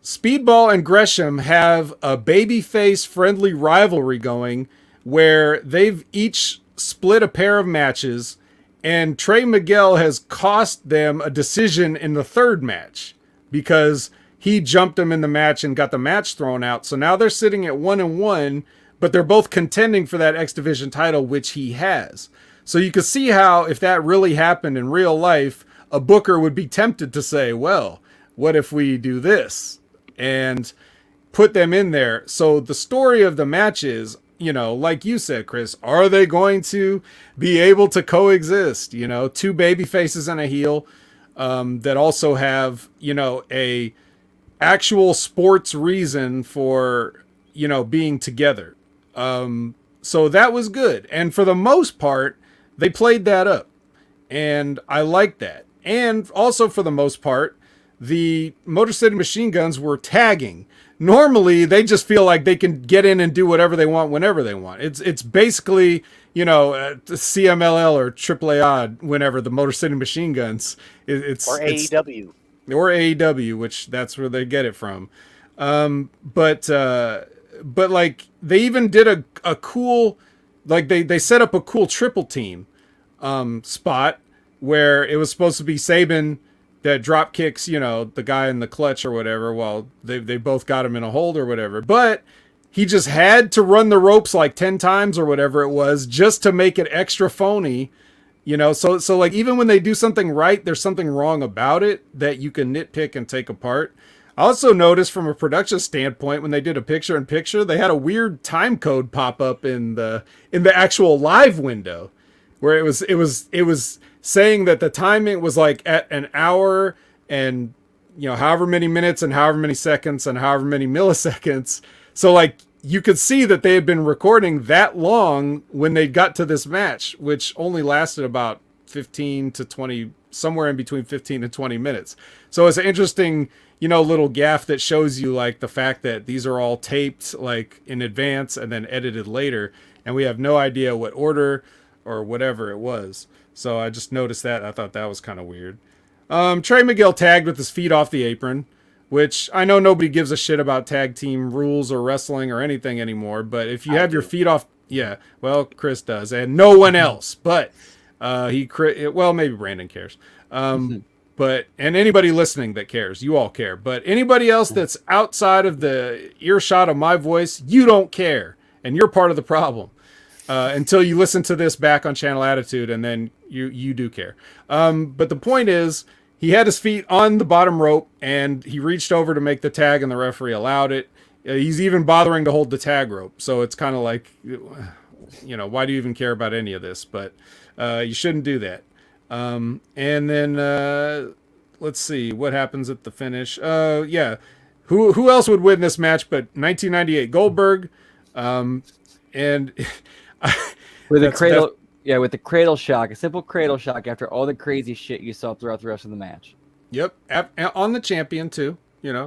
Speedball and Gresham have a babyface friendly rivalry going where they've each split a pair of matches, and Trey Miguel has cost them a decision in the third match because he jumped them in the match and got the match thrown out. So now they're sitting at 1-1, but they're both contending for that X Division title, which he has. So you can see how if that really happened in real life, a booker would be tempted to say, well, what if we do this? And put them in there. So the story of the match is, like you said, Chris, are they going to be able to coexist? Two baby faces and a heel that also have, a actual sports reason for, being together. So that was good. And for the most part, they played that up. And I like that. And also for the most part, the Motor City Machine Guns were tagging. Normally, they just feel like they can get in and do whatever they want whenever they want. It's basically, CMLL or AAA whenever the Motor City Machine Guns. Or AEW. Or AEW, which that's where they get it from. But like they even did a cool, like they set up a cool triple team spot where it was supposed to be Sabin that drop kicks, the guy in the clutch or whatever, while they both got him in a hold or whatever. But he just had to run the ropes like 10 times or whatever it was just to make it extra phony, So like even when they do something right, there's something wrong about it that you can nitpick and take apart. I also noticed from a production standpoint, when they did a picture-in-picture, they had a weird time code pop up in the actual live window, where it was saying that the timing was like at an hour and however many minutes and however many seconds and however many milliseconds. So like you could see that they had been recording that long when they got to this match, which only lasted about 15 to 20 somewhere in between 15 and 20 minutes. So it's an interesting, little gaff that shows you like the fact that these are all taped like in advance and then edited later, and we have no idea what order or whatever it was. So I just noticed that. I thought that was kind of weird. Trey Miguel tagged with his feet off the apron, which I know nobody gives a shit about tag team rules or wrestling or anything anymore. But if you have your feet off, yeah, well, Chris does, and no one else. But maybe Brandon cares. But and anybody listening that cares, you all care. But anybody else that's outside of the earshot of my voice, you don't care, and you're part of the problem. Until you listen to this back on Channel Attitude, and then you do care. But the point is, he had his feet on the bottom rope, and he reached over to make the tag, and the referee allowed it. He's even bothering to hold the tag rope, so it's kind of like, why do you even care about any of this? But you shouldn't do that. And then let's see what happens at the finish. Who else would win this match but 1998 Goldberg? And with a cradle, with the cradle shock, a simple cradle shock after all the crazy shit you saw throughout the rest of the match. Yep, on the champion too.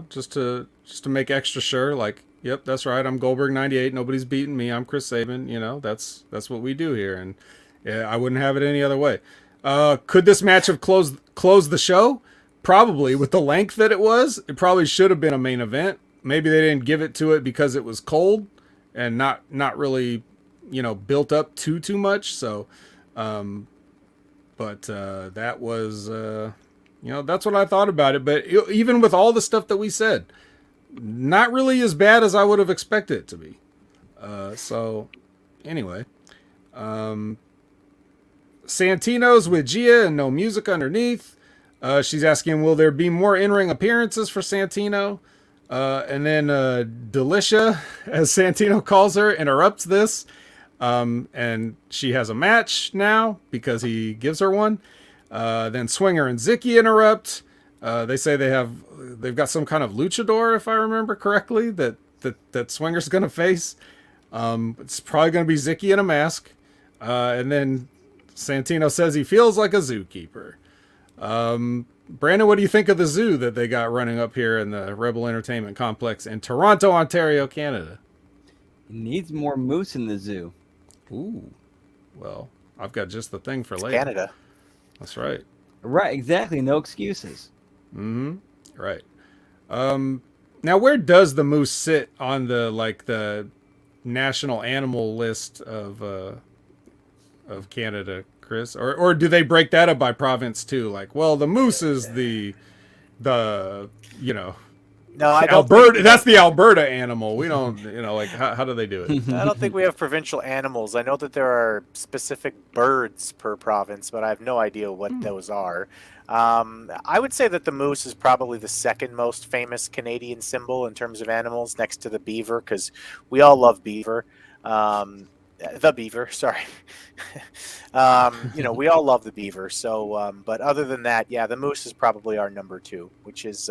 Just to make extra sure. Like, yep, that's right. I'm Goldberg 98. Nobody's beating me. I'm Chris Sabin. That's what we do here, and I wouldn't have it any other way. Could this match have closed the show? Probably, with the length that it was. It probably should have been a main event. Maybe they didn't give it to it because it was cold and not really, built up too much. So, that was, that's what I thought about it. But even with all the stuff that we said, not really as bad as I would have expected it to be. So anyway, Santino's with Gia and no music underneath. She's asking, will there be more in-ring appearances for Santino? And then Delicia, as Santino calls her, interrupts this. And she has a match now because he gives her one. Then Swinger and Zicky interrupt. They say they've got some kind of luchador, if I remember correctly, that Swinger's going to face. It's probably going to be Zicky in a mask. And then Santino says he feels like a zookeeper. Brandon, what do you think of the zoo that they got running up here in the Rebel Entertainment Complex in Toronto, Ontario, Canada? It needs more moose in the zoo. Ooh, well, I've got just the thing for later. Canada. That's right. Right, exactly. No excuses. Mm-hmm. Right. Now, where does the moose sit on the national animal list of Canada, Chris? Or do they break that up by province too? Like, well, the moose is the No, I don't. Alberta. That's the Alberta animal. We don't, how do they do it? I don't think we have provincial animals. I know that there are specific birds per province, but I have no idea what those are. I would say that the moose is probably the second most famous Canadian symbol in terms of animals, next to the beaver, because we all love beaver. The beaver, sorry. We all love the beaver. So, but other than that, yeah, the moose is probably our number two, which is,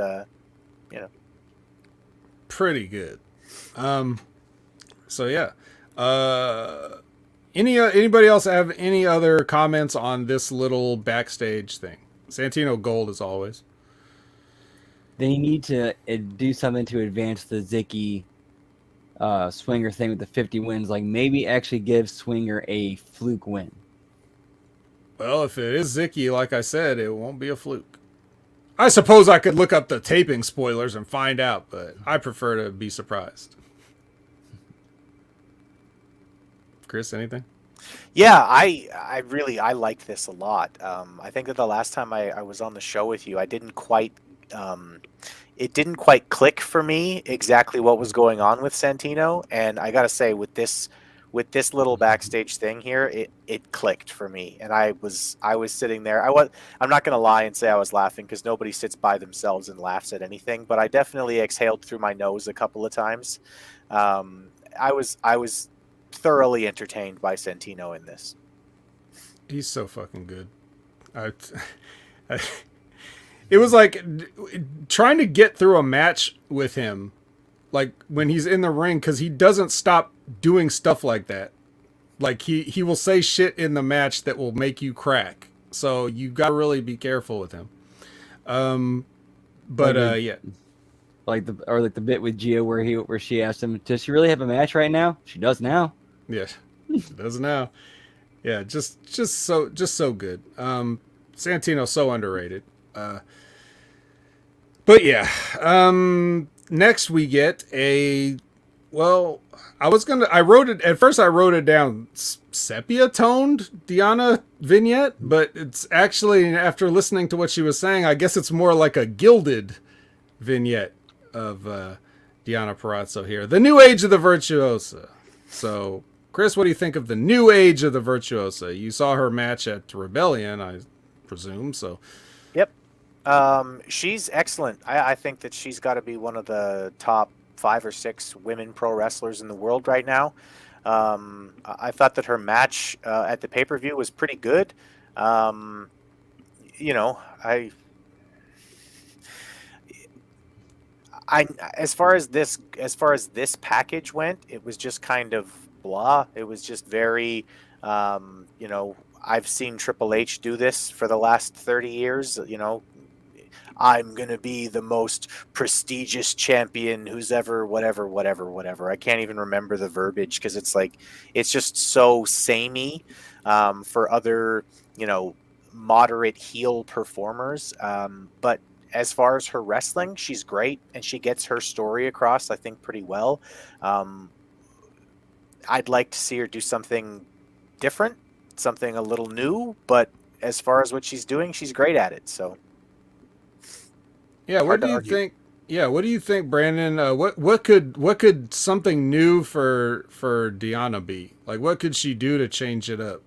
pretty good. So yeah. Anybody else have any other comments on this little backstage thing? Santino Gold as always. They need to do something to advance the Zicky Swinger thing with the 50 wins. Like maybe actually give Swinger a fluke win. Well, if it is Zicky, like I said, it won't be a fluke. I suppose I could look up the taping spoilers and find out, but I prefer to be surprised. Chris, anything? Yeah, I really liked this a lot. I think that the last time I was on the show with you, it didn't quite click for me exactly what was going on with Santino, and I gotta say with this little backstage thing here, it clicked for me, and I was sitting there. I'm not gonna lie and say I was laughing, because nobody sits by themselves and laughs at anything, but I definitely exhaled through my nose a couple of times. I was thoroughly entertained by Santino in this. He's so fucking good. It was like trying to get through a match with him, like when he's in the ring, because he doesn't stop doing stuff like that. Like he will say shit in the match that will make you crack, So you got to really be careful with him. But yeah. Like the bit with Gio where she asked him, "Does she really have a match right now?" She does now. Yeah, she does now. Yeah, just so good. Santino's so underrated. But yeah, next we get a, well, I wrote it, at first I wrote it down, sepia toned Deonna vignette, but it's actually, after listening to what she was saying, I guess it's more like a gilded vignette of Deonna Purrazzo here. The new age of the Virtuosa. So, Chris, what do you think of the new age of the Virtuosa? You saw her match at Rebellion, I presume, so. Yep. She's excellent. I think that she's got to be one of the top 5 or 6 women pro wrestlers in the world right now. I thought that her match at the pay-per-view was pretty good. You know, I as far as this package went, it was just kind of blah. It was just very, you know, I've seen Triple H do this for the last 30 years. You know, I'm going to be the most prestigious champion who's ever, whatever. I can't even remember the verbiage because it's like, it's just so samey for other, you know, moderate heel performers. But as far as her wrestling, she's great and she gets her story across, I think, pretty well. I'd like to see her do something different, something a little new, but as far as what she's doing, she's great at it. So, yeah, what do you think? Yeah, what do you think, Brandon? What could something new for Deonna be? Like, what could she do to change it up?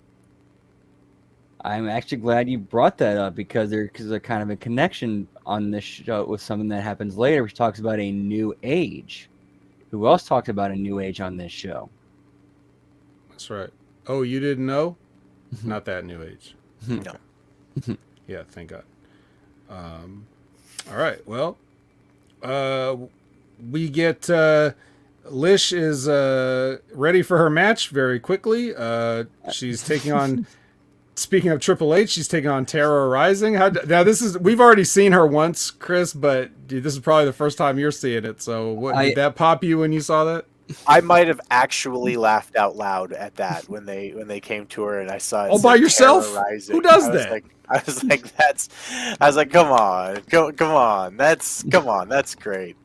I'm actually glad you brought that up because there's a kind of a connection on this show with something that happens later, which talks about a new age. Who else talked about a new age on this show? That's right. Oh, you didn't know? Not that new age. No. Yeah, thank God. All right. Well, we get Lish is ready for her match very quickly. She's taking on. Speaking of Triple H, she's taking on Terra Rising. Now we've already seen her once, Chris, but dude, this is probably the first time you're seeing it. So, did that pop you when you saw that? I might have actually laughed out loud at that when they came to her and I saw it. All by yourself? Who does that? I was like, come on, that's great.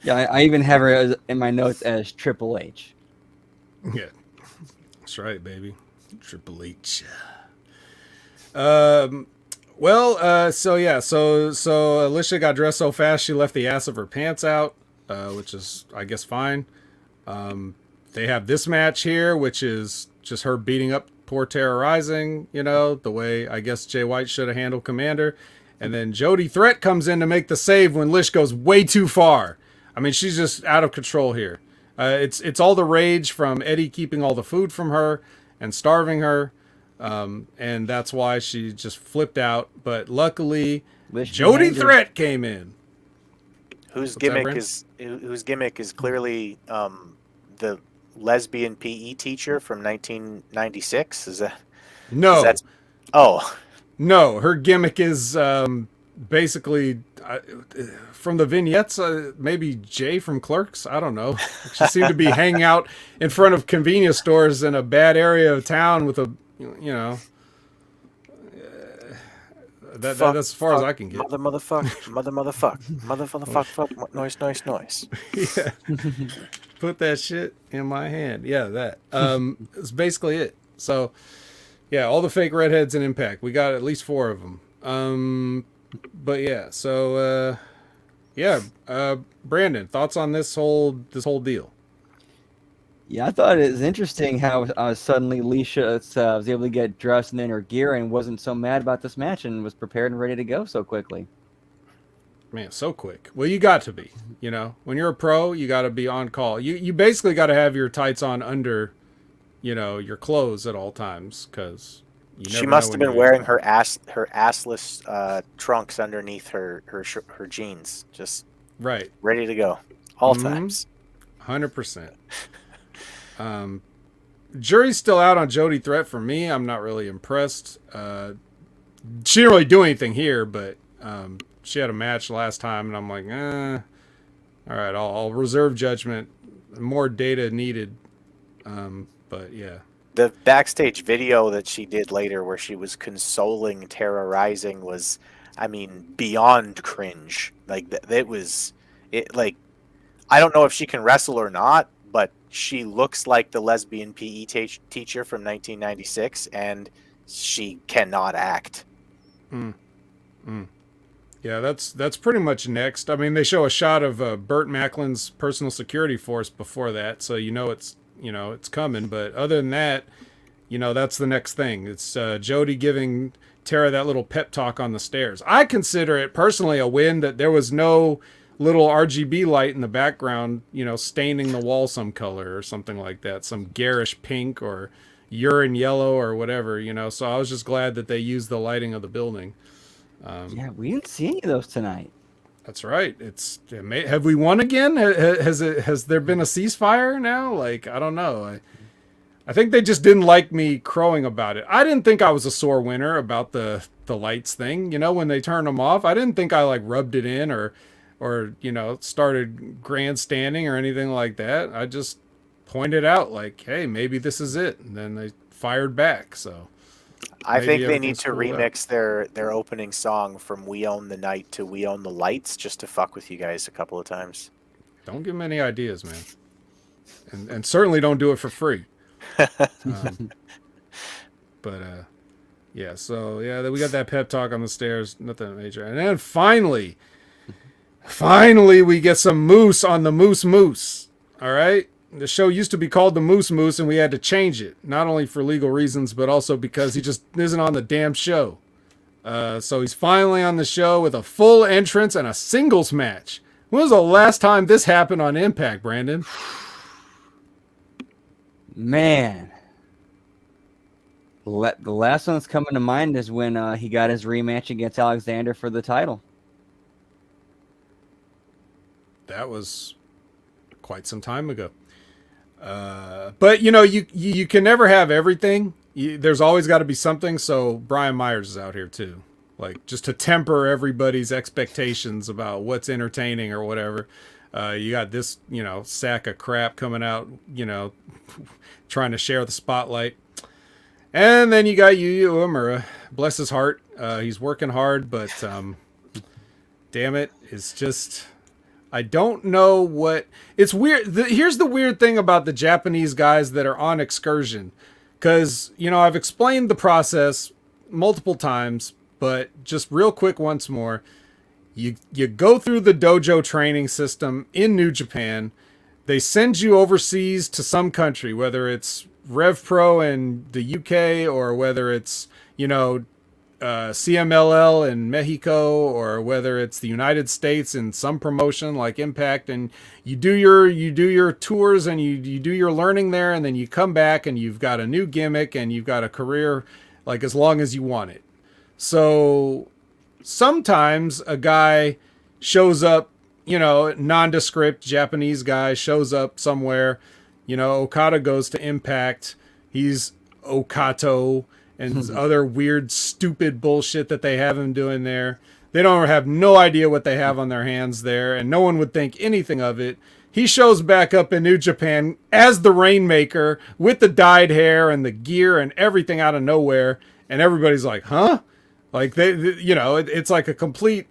Yeah, I even have her in my notes as Triple H. Yeah, that's right, baby. Triple H. So Alicia got dressed so fast she left the ass of her pants out, which is, I guess, fine. They have this match here, which is just her beating up poor Terra Rising, you know, the way I guess Jay White should have handled Commander. And then Jody Threat comes in to make the save when Lish goes way too far. I mean, she's just out of control here. It's all the rage from Eddie keeping all the food from her and starving her, and that's why she just flipped out. But luckily, Jody Threat came in. Whose gimmick is clearly the lesbian PE teacher from 1996? Is that no? Oh, no. Her gimmick is basically from the vignettes. Maybe Jay from Clerks. I don't know. She seemed to be hanging out in front of convenience stores in a bad area of town with a, you know. That's as far as I can get. Motherfuck, noise. Yeah. Put that shit in my hand. Yeah, that. It's basically it. So, yeah, all the fake redheads in Impact. We got at least 4 of them. But yeah, so Brandon, thoughts on this whole deal? Yeah, I thought it was interesting how suddenly Alicia was able to get dressed and in her gear and wasn't so mad about this match and was prepared and ready to go so quickly. Man, so quick. Well, you got to be. You know, when you're a pro, you got to be on call. You basically got to have your tights on under, you know, your clothes at all times because she must have been wearing her assless trunks underneath her jeans, just right, ready to go all times. 100%. jury's still out on Jody Threat for me. I'm not really impressed. She didn't really do anything here, but she had a match last time, and I'm like, all right, I'll reserve judgment. More data needed. But yeah. The backstage video that she did later where she was consoling Tara Rising was, I mean, beyond cringe. Like, it was, like, I don't know if she can wrestle or not, but she looks like the lesbian PE teacher from 1996, and she cannot act. Yeah, that's pretty much next. I mean, they show a shot of Burt Macklin's personal security force before that, so it's coming. But other than that, that's the next thing. It's Jody giving Tara that little pep talk on the stairs. I consider it personally a win that there was no little RGB light in the background, staining the wall some color or something like that, some garish pink or urine yellow or whatever, So I was just glad that they used the lighting of the building. Yeah, we didn't see any of those tonight. That's right. Have we won again? Has there been a ceasefire now? Like, I don't know. I think they just didn't like me crowing about it. I didn't think I was a sore winner about the lights thing. When they turned them off, I didn't think I like rubbed it in or started grandstanding or anything like that. I just pointed out like, hey, maybe this is it. And then they fired back. So I think they need to remix their opening song from We Own the Night to We Own the Lights just to fuck with you guys a couple of times. Don't give them any ideas, man. And certainly don't do it for free. Yeah, so yeah, we got that pep talk on the stairs, nothing major. And then finally we get some moose on the Moose. All right. The show used to be called the Moose, and we had to change it, not only for legal reasons, but also because he just isn't on the damn show. So he's finally on the show with a full entrance and a singles match. When was the last time this happened on Impact, Brandon? Man. The last one that's coming to mind is when he got his rematch against Alexander for the title. That was quite some time ago. But you can never have everything. There's always got to be something. So Brian Myers is out here too, like just to temper everybody's expectations about what's entertaining or whatever. You got this, sack of crap coming out, trying to share the spotlight. And then you got Yuya Uemura, bless his heart. He's working hard, but damn it, it's just. I don't know what it's weird. Here's the weird thing about the Japanese guys that are on excursion. Cause I've explained the process multiple times, but just real quick once more, you go through the dojo training system in New Japan. They send you overseas to some country, whether it's Rev Pro in the UK or whether it's, CMLL in Mexico or whether it's the United States in some promotion like Impact, and you do your tours and you do your learning there, and then you come back and you've got a new gimmick and you've got a career like as long as you want it. So sometimes a guy shows up, nondescript Japanese guy shows up somewhere, Okada goes to Impact, he's Okato and other weird, stupid bullshit that they have him doing there. They don't have no idea what they have on their hands there, and no one would think anything of it. He shows back up in New Japan as the Rainmaker with the dyed hair and the gear and everything out of nowhere, and everybody's like, huh? Like, it's like a complete,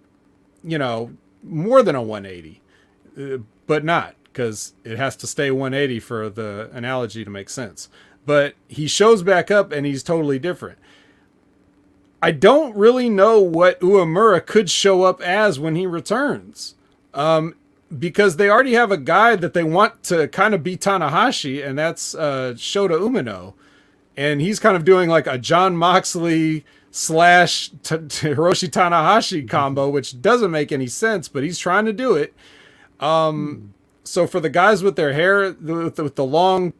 more than a 180, but not, because it has to stay 180 for the analogy to make sense. But he shows back up and he's totally different. I don't really know what Uemura could show up as when he returns. Because they already have a guy that they want to kind of be Tanahashi, and that's Shota Umino. And he's kind of doing like a Jon Moxley / Hiroshi Tanahashi combo, which doesn't make any sense, but he's trying to do it. So for the guys with their hair, with the long,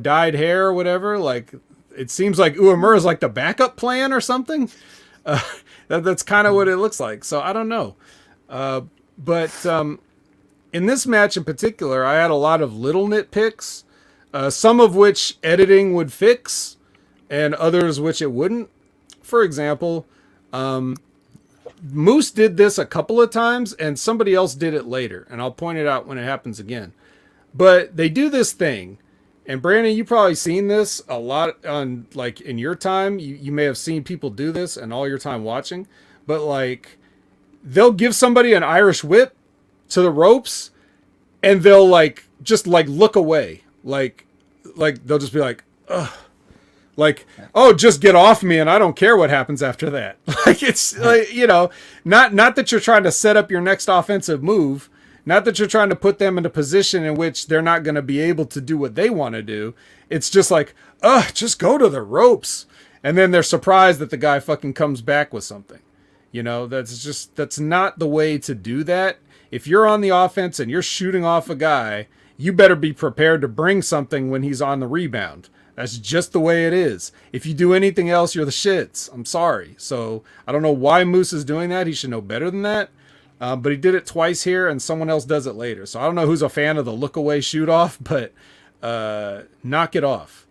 dyed hair or whatever, like it seems like Uemura is like the backup plan or something. That's kind of what it looks like. So I don't know. But in this match in particular, I had a lot of little nitpicks. some of which editing would fix, and others which it wouldn't. For example, Moose did this a couple of times, and somebody else did it later, and I'll point it out when it happens again. But they do this thing, and Brandon, you probably seen this a lot on like in your time. You may have seen people do this in all your time watching, but like they'll give somebody an Irish whip to the ropes, and they'll like just like look away, like they'll just be like, ugh. Like, oh, just get off me and I don't care what happens after that. Like, it's like, you know, not that you're trying to set up your next offensive move, not that you're trying to put them in a position in which they're not going to be able to do what they want to do. It's just like, just go to the ropes. And then they're surprised that the guy fucking comes back with something. You know, that's not the way to do that. If you're on the offense and you're shooting off a guy, you better be prepared to bring something when he's on the rebound. That's just the way it is. If you do anything else, you're the shits. I'm sorry. So I don't know why Moose is doing that. He should know better than that. But he did it twice here, and someone else does it later. So I don't know who's a fan of the look away shoot off, but knock it off.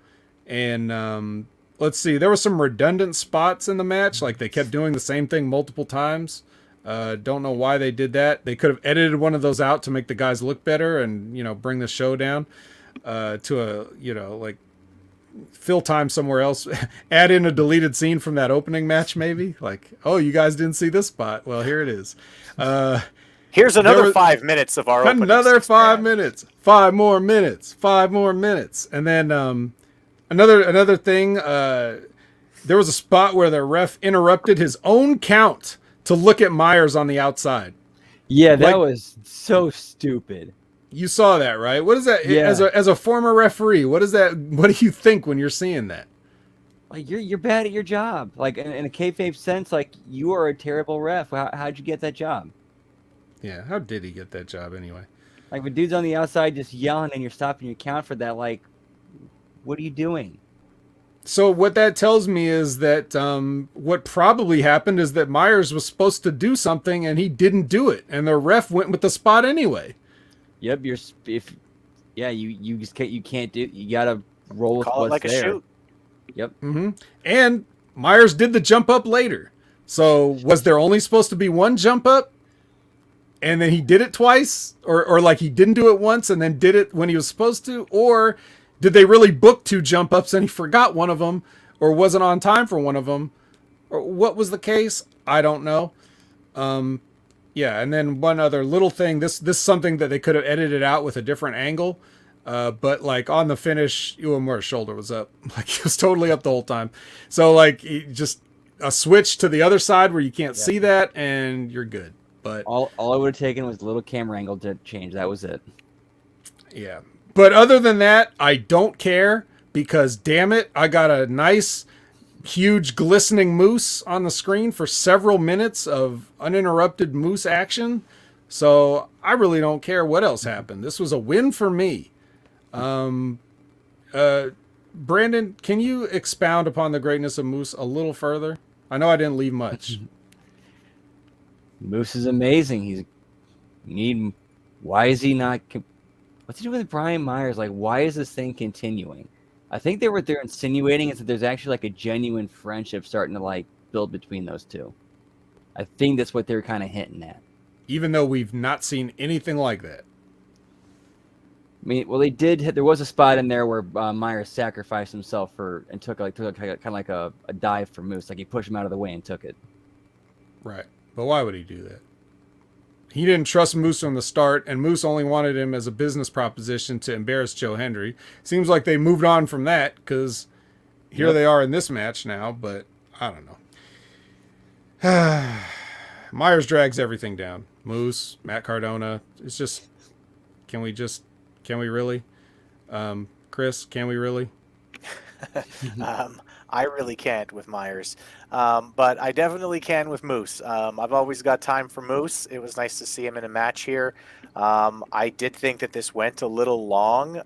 And let's see. There were some redundant spots in the match. Like they kept doing the same thing multiple times. Don't know why they did that. They could have edited one of those out to make the guys look better and, you know, bring the show down to a, you know, like, fill time somewhere else. Add in a deleted scene from that opening match, maybe. Like, oh, you guys didn't see this spot. Well, here it is. Here's another 5 minutes of our another 5 minutes. 5 more minutes. 5 more minutes. And then another thing. There was a spot where the ref interrupted his own count to look at Myers on the outside. Yeah, that was so stupid. You saw that, right? What is that? Yeah. As a former referee, what is that? What do you think when you're seeing that? Like you're bad at your job. Like in a kayfabe sense, like you are a terrible ref. How'd you get that job? Yeah, how did he get that job anyway? Like when dude's on the outside just yelling and you're stopping your count for that, like, what are you doing? So what that tells me is that what probably happened is that Myers was supposed to do something and he didn't do it, and the ref went with the spot anyway. Yep, you can't do. You gotta roll with Call it what's like there. a shoot. Yep. Mm-hmm. And Myers did the jump up later. So was there only supposed to be one jump up? And then he did it twice? Or like he didn't do it once and then did it when he was supposed to? Or did they really book 2 jump ups and he forgot one of them? Or wasn't on time for one of them? Or what was the case? I don't know. Yeah, and then one other little thing. This is something that they could have edited out with a different angle. But like on the finish, Uemura's shoulder was up. Like he was totally up the whole time. So like just a switch to the other side where you can't see that and you're good. But all I would have taken was a little camera angle to change. That was it. yeah. But other than that, I don't care because damn it, I got a nice huge glistening Moose on the screen for several minutes of uninterrupted Moose action. So I really don't care what else happened. This was a win for me. Brandon, can you expound upon the greatness of Moose a little further? I know I didn't leave much. Moose is amazing. Why is he not? What's he doing with Brian Myers? Like, why is this thing continuing? I think they're insinuating is that there's actually like a genuine friendship starting to like build between those two. I think that's what they're kind of hinting at. Even though we've not seen anything like that. I mean, well, they did. There was a spot in there where Myers sacrificed himself and took kind of like a dive for Moose. Like he pushed him out of the way and took it. Right. But why would he do that? He didn't trust Moose from the start, and Moose only wanted him as a business proposition to embarrass Joe Hendry. Seems like they moved on from that, because here they are in this match now, but I don't know. Myers drags everything down. Moose, Matt Cardona. It's just, can we really? Chris, can we really? I really can't with Myers, but I definitely can with Moose. I've always got time for Moose. It was nice to see him in a match here. I did think that this went a little long.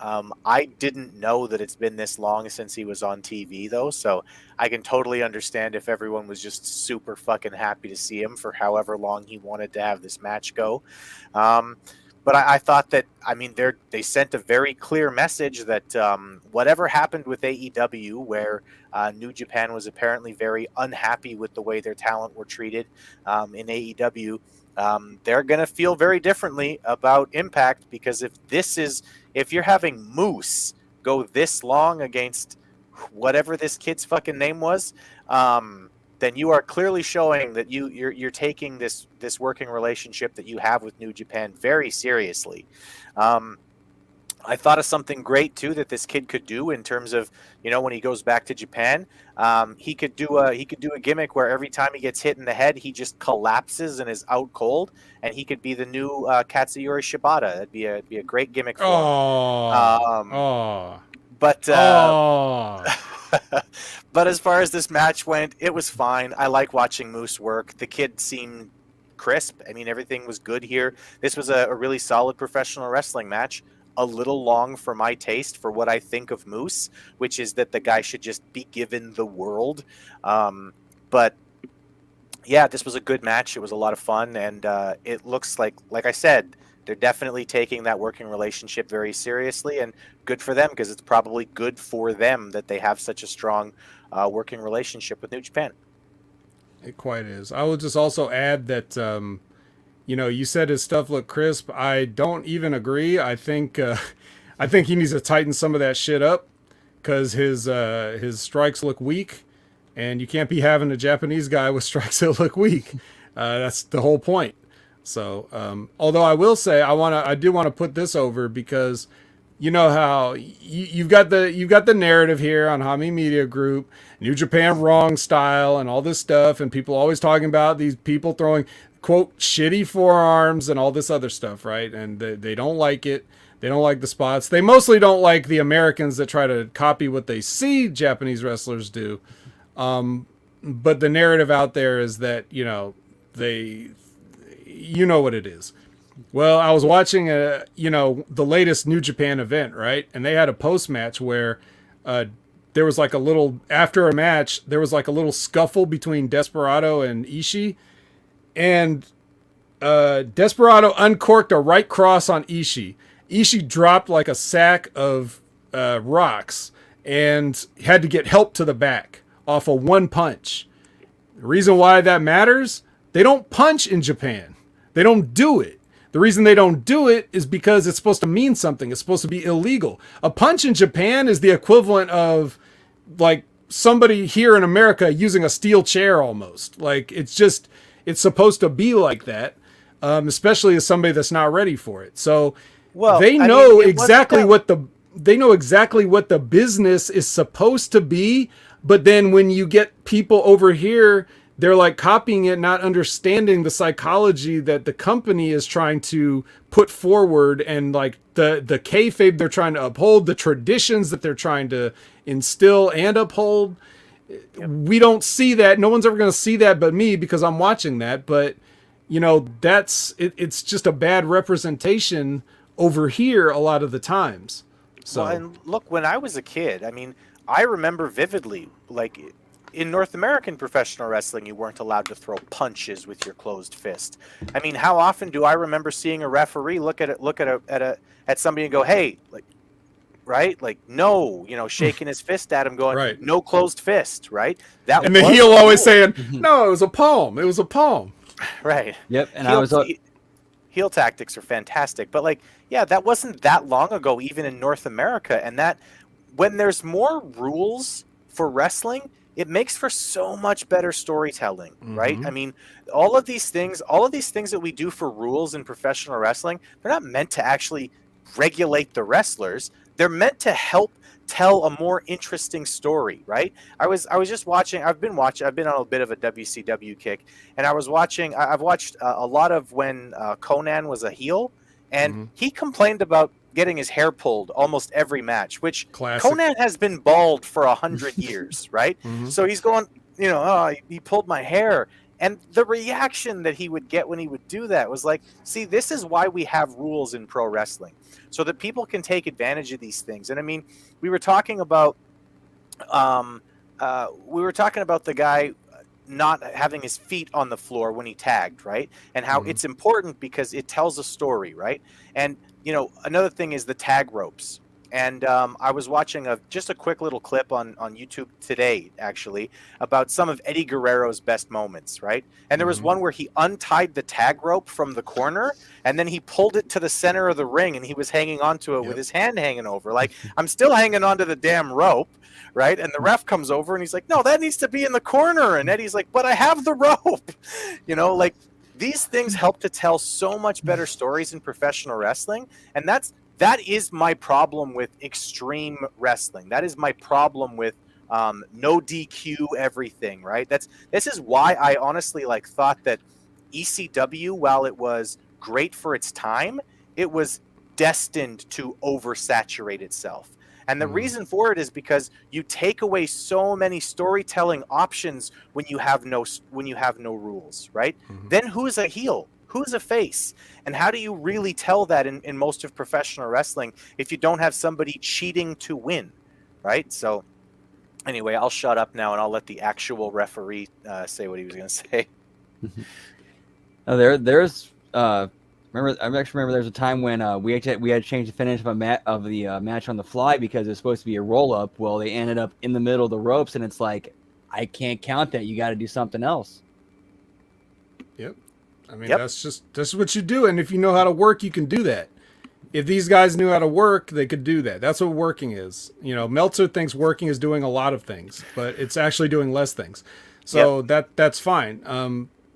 I didn't know that it's been this long since he was on TV, though, so I can totally understand if everyone was just super fucking happy to see him for however long he wanted to have this match go. but I thought that, I mean, they sent a very clear message that whatever happened with AEW, where New Japan was apparently very unhappy with the way their talent were treated in AEW, they're going to feel very differently about Impact, because if you're having Moose go this long against whatever this kid's fucking name was, then you are clearly showing that you're taking this working relationship that you have with New Japan very seriously. I thought of something great too that this kid could do in terms of, when he goes back to Japan, he could do a gimmick where every time he gets hit in the head, he just collapses and is out cold, and he could be the new Katsuyori Shibata. That'd be a great gimmick for him. But but as far as this match went, it was fine. I like watching Moose work. The kid seemed crisp. I mean, everything was good here. This was a really solid professional wrestling match. A little long for my taste for what I think of Moose, which is that the guy should just be given the world. But yeah, this was a good match. It was a lot of fun, and it looks like I said, they're definitely taking that working relationship very seriously, and good for them, because it's probably good for them that they have such a strong working relationship with New Japan. It quite is. I will just also add that, you said his stuff looked crisp. I don't even agree. I think he needs to tighten some of that shit up, because his strikes look weak, and you can't be having a Japanese guy with strikes that look weak. That's the whole point. So, although I will say I do want to put this over, because you know how you've got the narrative here on Hami Media Group, New Japan Wrong style, and all this stuff, and people always talking about these people throwing quote shitty forearms and all this other stuff, right? And they don't like it. They don't like the spots. They mostly don't like the Americans that try to copy what they see Japanese wrestlers do. But the narrative out there is that you know what it is. Well, I was watching the latest New Japan event, right? And they had a post match where there was like after a match, there was like a little scuffle between Desperado and Ishii, and Desperado uncorked a right cross on Ishii. Ishii dropped like a sack of rocks and had to get help to the back off of one punch. The reason why that matters, they don't punch in Japan. They don't do it. The reason they don't do it is because it's supposed to mean something. It's supposed to be illegal. A punch in Japan is the equivalent of like somebody here in America using a steel chair almost. Like it's supposed to be like that, especially as somebody that's not ready for it. So they know exactly what the business is supposed to be. But then when you get people over here, they're like copying it, not understanding the psychology that the company is trying to put forward, and like the kayfabe they're trying to uphold, the traditions that they're trying to instill and uphold. Yep. We don't see that. No one's ever going to see that but me, because I'm watching that. But it's just a bad representation over here a lot of the times. So, well, and look, when I was a kid, I mean, I remember vividly, like, in North American professional wrestling, you weren't allowed to throw punches with your closed fist. I mean, how often do I remember seeing a referee look at somebody and go, "Hey," like, right? Like, no, shaking his fist at him, going, right. "No closed fist," right? And the heel always saying, "No, it was a palm. It was a palm." Right. Yep. And heel tactics are fantastic, but like, yeah, that wasn't that long ago, even in North America, and that when there's more rules for wrestling, it makes for so much better storytelling, right? I mean, all of these things that we do for rules in professional wrestling, they're not meant to actually regulate the wrestlers. They're meant to help tell a more interesting story, right? I was just watching. I've been on a bit of a WCW kick, and I've watched a lot of when Conan was a heel, and he complained about getting his hair pulled almost every match, which Classic. Conan has been bald for 100 years, right? So he's going, he pulled my hair. And the reaction that he would get when he would do that was like, see, this is why we have rules in pro wrestling, so that people can take advantage of these things. And I mean, we were talking about the guy not having his feet on the floor when he tagged, right? And how it's important because it tells a story, right? And another thing is the tag ropes. And I was watching just a quick little clip on YouTube today, actually, about some of Eddie Guerrero's best moments, right? And there was one where he untied the tag rope from the corner, and then he pulled it to the center of the ring, and he was hanging onto it with his hand hanging over. Like, I'm still hanging onto the damn rope, right? And the ref comes over, and he's like, no, that needs to be in the corner. And Eddie's like, but I have the rope. Like, these things help to tell so much better stories in professional wrestling, and that is my problem with extreme wrestling. That is my problem with no DQ everything, right? This is why I honestly thought that ECW, while it was great for its time, it was destined to oversaturate itself. And the reason for it is because you take away so many storytelling options when you have no rules, right? Then who's a heel? Who's a face? And how do you really tell that in most of professional wrestling if you don't have somebody cheating to win, right? So anyway, I'll shut up now and I'll let the actual referee say what he was going to say. There's remember there's a time when we had to change the finish of the match on the fly because it's supposed to be a roll up. Well, they ended up in the middle of the ropes, and it's like, I can't count that. You got to do something else. Yep. I mean, that's what you do. And if you know how to work, you can do that. If these guys knew how to work, they could do that. That's what working is. Meltzer thinks working is doing a lot of things, but it's actually doing less things. So that's fine.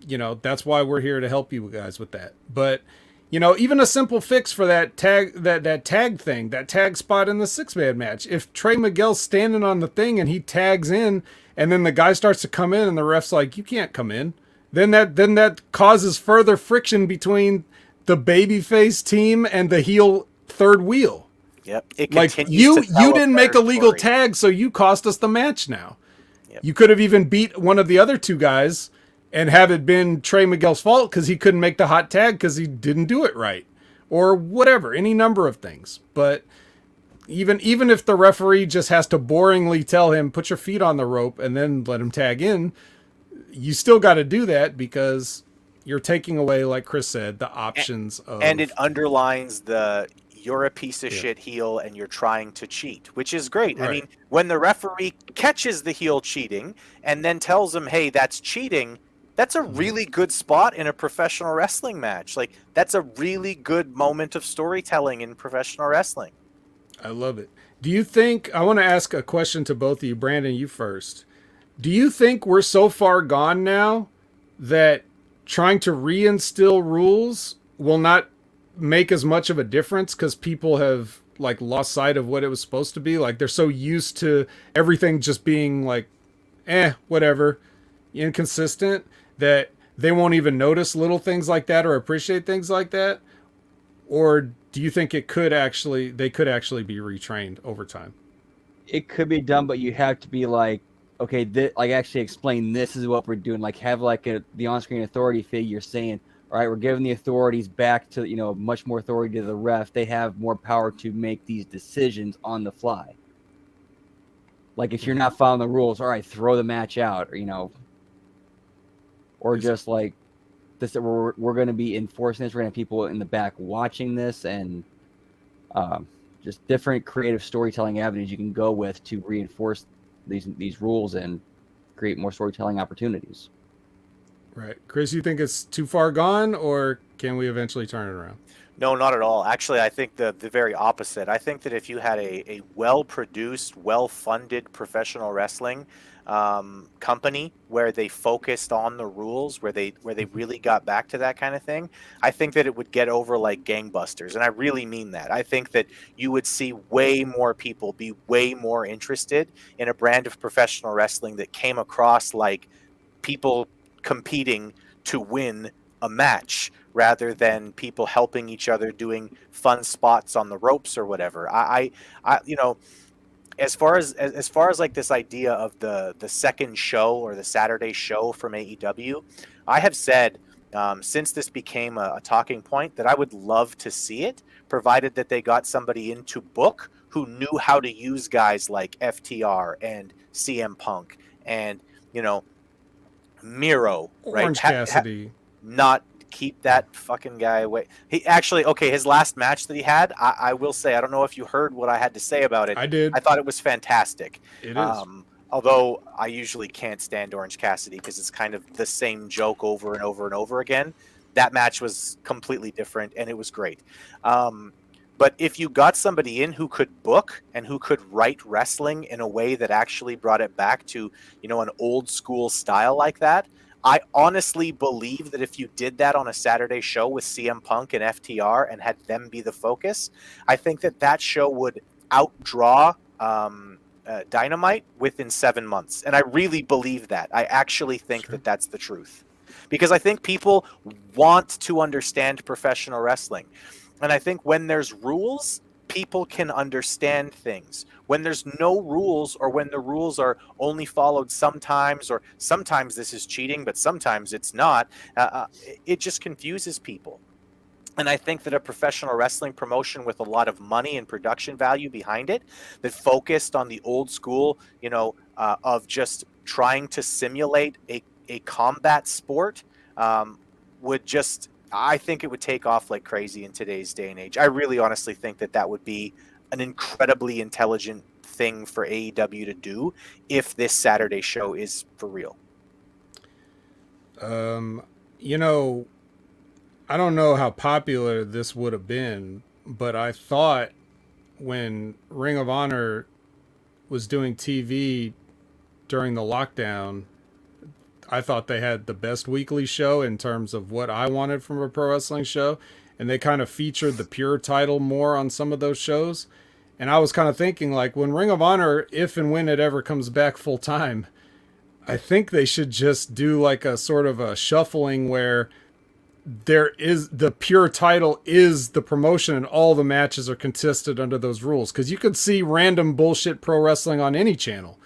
That's why we're here to help you guys with that. But, even a simple fix for that tag, that tag thing, that tag spot in the 6-man match. If Trey Miguel's standing on the thing and he tags in and then the guy starts to come in and the ref's like, you can't come in. Then that causes further friction between the babyface team and the heel third wheel. Yep. It like you didn't make a legal tag, so you cost us the match now. Yep. You could have even beat one of the other two guys and have it been Trey Miguel's fault because he couldn't make the hot tag because he didn't do it right. Or whatever, any number of things. But even if the referee just has to boringly tell him, put your feet on the rope and then let him tag in, you still got to do that because you're taking away, like Chris said, the options of... And it underlines you're a piece of shit heel and you're trying to cheat, which is great. Right. I mean, when the referee catches the heel cheating and then tells him, hey, that's cheating, that's a really good spot in a professional wrestling match. Like, that's a really good moment of storytelling in professional wrestling. I love it. Do you think... I want to ask a question to both of you. Brandon, you first. Do you think we're so far gone now that trying to reinstill rules will not make as much of a difference because people have lost sight of what it was supposed to be? Like, they're so used to everything just being whatever, inconsistent, that they won't even notice little things like that or appreciate things like that? Or do you think they could actually be retrained over time? It could be done, but you have to be okay, actually explain this is what we're doing. Have the on-screen authority figure saying, all right, we're giving the authorities back to, much more authority to the ref. They have more power to make these decisions on the fly. If you're not following the rules, all right, throw the match out, or just this, we're going to be enforcing this. We're going to have people in the back watching this, and just different creative storytelling avenues you can go with to reinforce these rules and create more storytelling opportunities. Right. Chris, you think it's too far gone, or can we eventually turn it around? No, not at all. Actually, I think the very opposite. I think that if you had a well-produced, well-funded professional wrestling company where they focused on the rules, where they really got back to that kind of thing, I think that it would get over like gangbusters. And I really mean that. I think that you would see way more people be way more interested in a brand of professional wrestling that came across like people competing to win a match rather than people helping each other doing fun spots on the ropes or whatever. I as far as like this idea of the second show or the Saturday show from AEW, I have said since this became a talking point that I would love to see it, provided that they got somebody in to book who knew how to use guys like FTR and CM Punk and Miro, right? Orange Cassidy. Not keep that fucking guy away. He actually, okay, his last match that he had, I will say, I don't know if you heard what I had to say about it. I did. I thought it was fantastic. It is. Although I usually can't stand Orange Cassidy because it's kind of the same joke over and over and over again. That match was completely different and it was great. But if you got somebody in who could book and who could write wrestling in a way that actually brought it back to, you know, an old school style like that, I honestly believe that if you did that on a Saturday show with CM Punk and FTR and had them be the focus, I think that that show would outdraw Dynamite within 7 months. And I really believe that. I actually think that that's the truth. Because I think people want to understand professional wrestling. And I think when there's rules, people can understand things. When there's no rules, or when the rules are only followed sometimes, or sometimes this is cheating, but sometimes it's not, it just confuses people. And I think that a professional wrestling promotion with a lot of money and production value behind it, that focused on the old school, you know, of just trying to simulate a combat sport, would just, I think it would take off like crazy in today's day and age. I really honestly think that that would be an incredibly intelligent thing for AEW to do if this Saturday show is for real. You know, I don't know how popular this would have been, but I thought when Ring of Honor was doing TV during the lockdown, I thought they had the best weekly show in terms of what I wanted from a pro wrestling show. And they kind of featured the Pure title more on some of those shows. And I was kind of thinking, like, when Ring of Honor, if and when it ever comes back full time, I think they should just do like a sort of a shuffling where there is the Pure title is the promotion and all the matches are contested under those rules. Because you could see random bullshit pro wrestling on any channel.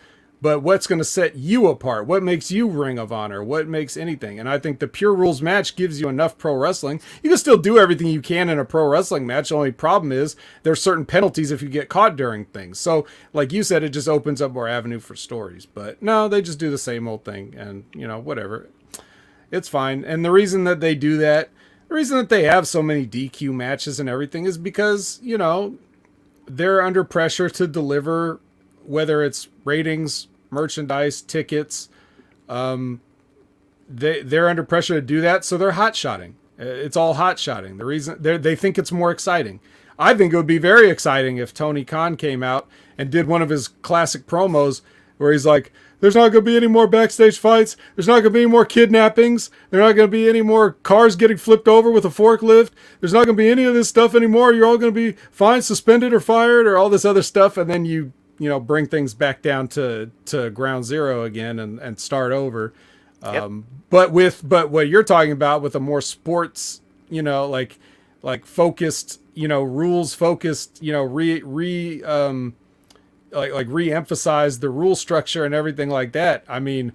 But what's going to set you apart? What makes you Ring of Honor? What makes anything? And I think the Pure Rules match gives you enough pro wrestling. You can still do everything you can in a pro wrestling match. The only problem is there's certain penalties if you get caught during things. So, like you said, it just opens up more avenue for stories. But no, they just do the same old thing. And, you know, whatever. It's fine. And the reason that they do that, the reason that they have so many DQ matches and everything is because, you know, they're under pressure to deliver, whether it's ratings, merchandise, tickets. They're under pressure to do that, so they're hot-shotting. It's all hot-shotting. The reason they think it's more exciting. I think it would be very exciting if Tony Khan came out and did one of his classic promos where he's like, there's not going to be any more backstage fights. There's not going to be any more kidnappings. There's not going to be any more cars getting flipped over with a forklift. There's not going to be any of this stuff anymore. You're all going to be fined, suspended, or fired, or all this other stuff, and then you know, bring things back down to ground zero again and start over. Yep. But what you're talking about with a more sports, you know, like focused, you know, rules focused, you know, re-emphasize the rule structure and everything like that. I mean,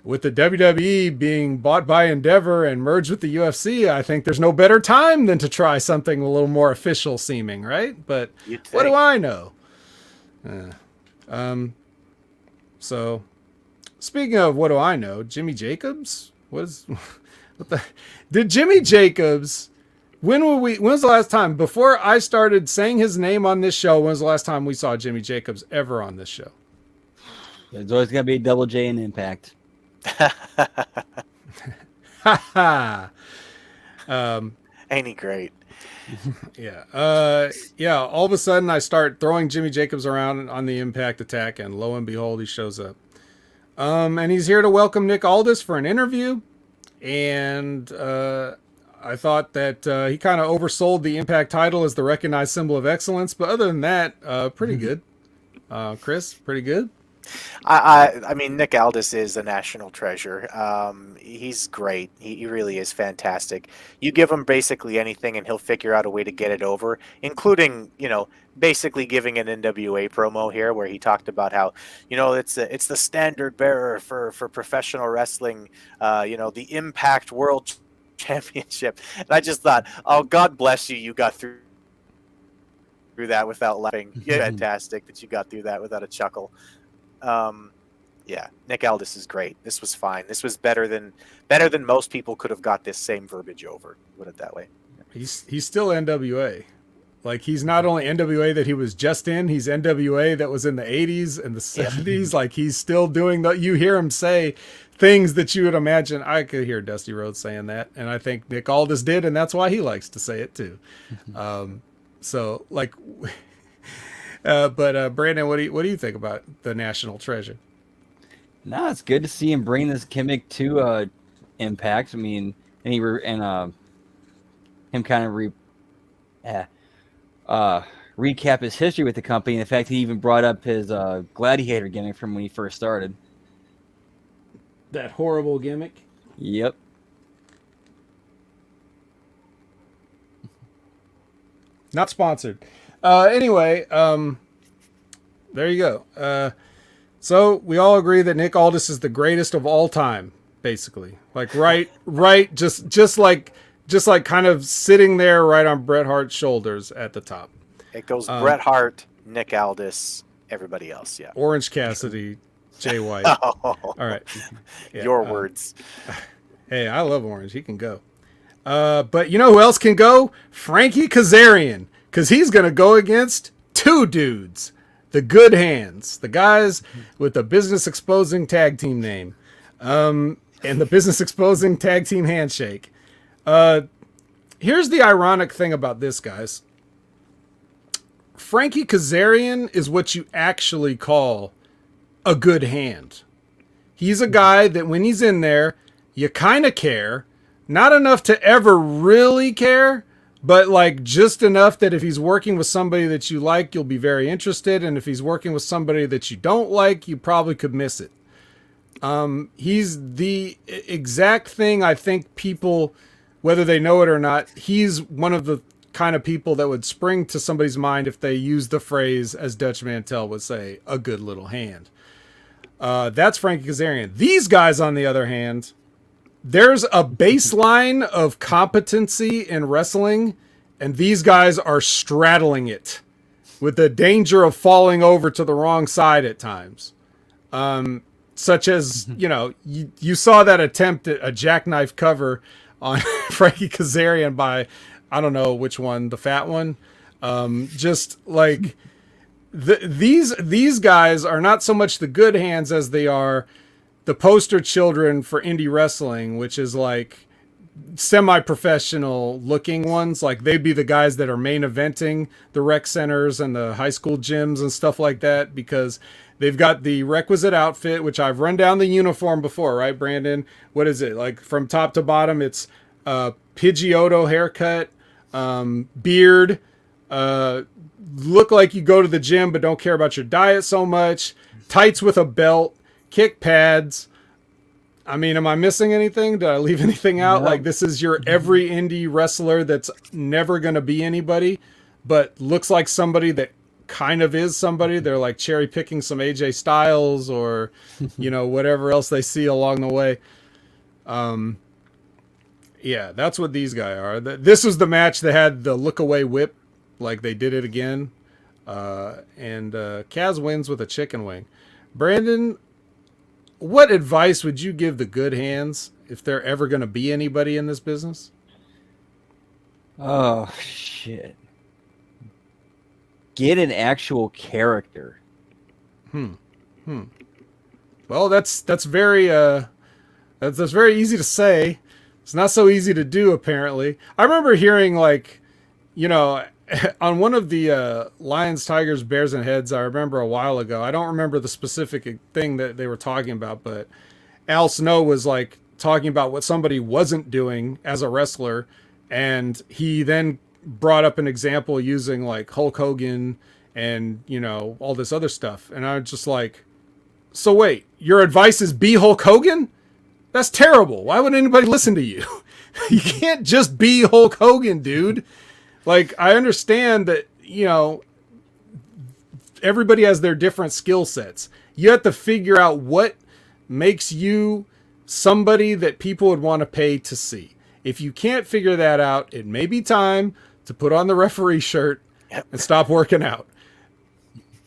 with the WWE being bought by Endeavor and merged with the UFC, I think there's no better time than to try something a little more official seeming, right? But what do I know? So speaking of what do I know, Jimmy Jacobs did Jimmy Jacobs, when was the last time, before I started saying his name on this show, when was the last time we saw Jimmy Jacobs ever on this show? There's always going to be Double J in Impact. Ain't he great? Yeah. Yeah. All of a sudden I start throwing Jimmy Jacobs around on the Impact Attack, and lo and behold, he shows up. And he's here to welcome Nick Aldis for an interview. And, I thought that, he kind of oversold the Impact title as the recognized symbol of excellence, but other than that, pretty good. Chris, pretty good. I mean, Nick Aldis is a national treasure. He's great. He really is fantastic. You give him basically anything and he'll figure out a way to get it over, including, you know, basically giving an NWA promo here where he talked about how, you know, it's the standard bearer for professional wrestling, you know, the Impact World Championship. And I just thought, oh, God bless you. You got through that without laughing. Yeah, fantastic that you got through that without a chuckle. Yeah, Nick Aldis is great. This was fine. This was better than most people could have got this same verbiage over. Put it that way. He's still NWA. Like, he's not only NWA that he was just in, he's NWA that was in the 80s and the 70s. Like, he's still doing the, you hear him say things that you would imagine. I could hear Dusty Rhodes saying that, and I think Nick Aldis did, and that's why he likes to say it too. So, like, but Brandon, what do you think about the National Treasure? No, it's good to see him bring this gimmick to Impact. I mean, and him kind of recap his history with the company, and the fact he even brought up his gladiator gimmick from when he first started. That horrible gimmick. Yep. Not sponsored. Anyway, there you go. So we all agree that Nick Aldis is the greatest of all time, basically. Like, right, just like kind of sitting there right on Bret Hart's shoulders at the top. It goes Bret Hart, Nick Aldis, everybody else. Yeah. Orange Cassidy, Jay White. Oh, All right. Yeah, your words. Hey, I love Orange. He can go. But you know who else can go? Frankie Kazarian. Because he's going to go against two dudes. The Good Hands. The guys with the business exposing tag team name. And the business exposing tag team handshake. Here's the ironic thing about this, guys. Frankie Kazarian is what you actually call a good hand. He's a guy that when he's in there, you kind of care. Not enough to ever really care, but like just enough that if he's working with somebody that you like, you'll be very interested. And if he's working with somebody that you don't like, you probably could miss it. He's the exact thing I think people, whether they know it or not, he's one of the kind of people that would spring to somebody's mind if they use the phrase, as Dutch Mantel would say, a good little hand. That's Frankie Kazarian. These guys, on the other hand, there's a baseline of competency in wrestling, and these guys are straddling it with the danger of falling over to the wrong side at times. Such as, you know, you saw that attempt at a jackknife cover on Frankie Kazarian by, I don't know which one, the fat one. Just like these guys are not so much the good hands as they are the poster children for indie wrestling, which is like semi-professional looking ones. Like, they'd be the guys that are main eventing the rec centers and the high school gyms and stuff like that, because they've got the requisite outfit, which I've run down the uniform before, right, Brandon? What is it? Like, from top to bottom, it's Pidgeotto haircut, beard, look like you go to the gym but don't care about your diet so much, tights with a belt, kick pads. I mean, am I missing anything? Did I leave anything out? No. Like, this is your every indie wrestler that's never going to be anybody, but looks like somebody that kind of is somebody. They're like cherry picking some AJ Styles or, you know, whatever else they see along the way. Yeah, that's what these guys are. This was the match that had the look away whip. Like, they did it again. And Kaz wins with a chicken wing. Brandon, what advice would you give the Good Hands if they're ever going to be anybody in this business? Oh, shit. Get an actual character. Well, that's very that's very easy to say. It's not so easy to do, apparently. I remember hearing, like, you know, on one of the Lions, Tigers, Bears, and Heads, I remember a while ago. I don't remember the specific thing that they were talking about, but Al Snow was like talking about what somebody wasn't doing as a wrestler, and he then brought up an example using like Hulk Hogan and, you know, all this other stuff. And I was just like, so wait, your advice is be Hulk Hogan? That's terrible. Why would anybody listen to you? You can't just be Hulk Hogan, dude. Like, I understand that, you know, everybody has their different skill sets. You have to figure out what makes you somebody that people would want to pay to see. If you can't figure that out, it may be time to put on the referee shirt and stop working out.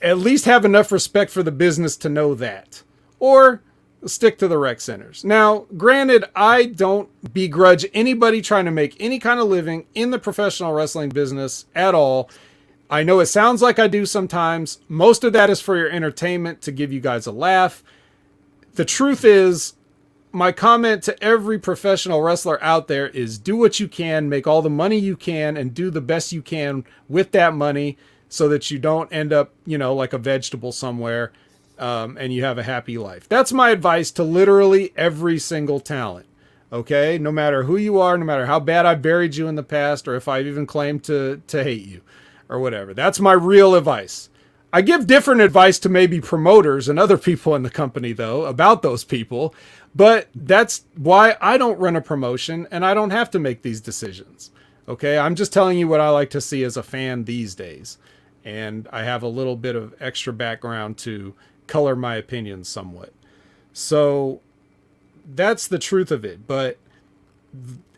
At least have enough respect for the business to know that. or stick to the rec centers. Now, granted, I don't begrudge anybody trying to make any kind of living in the professional wrestling business at all. I know it sounds like I do sometimes. Most of that is for your entertainment, to give you guys a laugh. The truth is, my comment to every professional wrestler out there is do what you can, make all the money you can, and do the best you can with that money so that you don't end up, like a vegetable somewhere, and you have a happy life. That's my advice to literally every single talent. Okay? No matter who you are, no matter how bad I buried you in the past, or if I've even claimed to hate you or whatever. That's my real advice. I give different advice to maybe promoters and other people in the company, though, about those people. But that's why I don't run a promotion and I don't have to make these decisions. Okay? I'm just telling you what I like to see as a fan these days. And I have a little bit of extra background to color my opinions somewhat. So that's the truth of it. But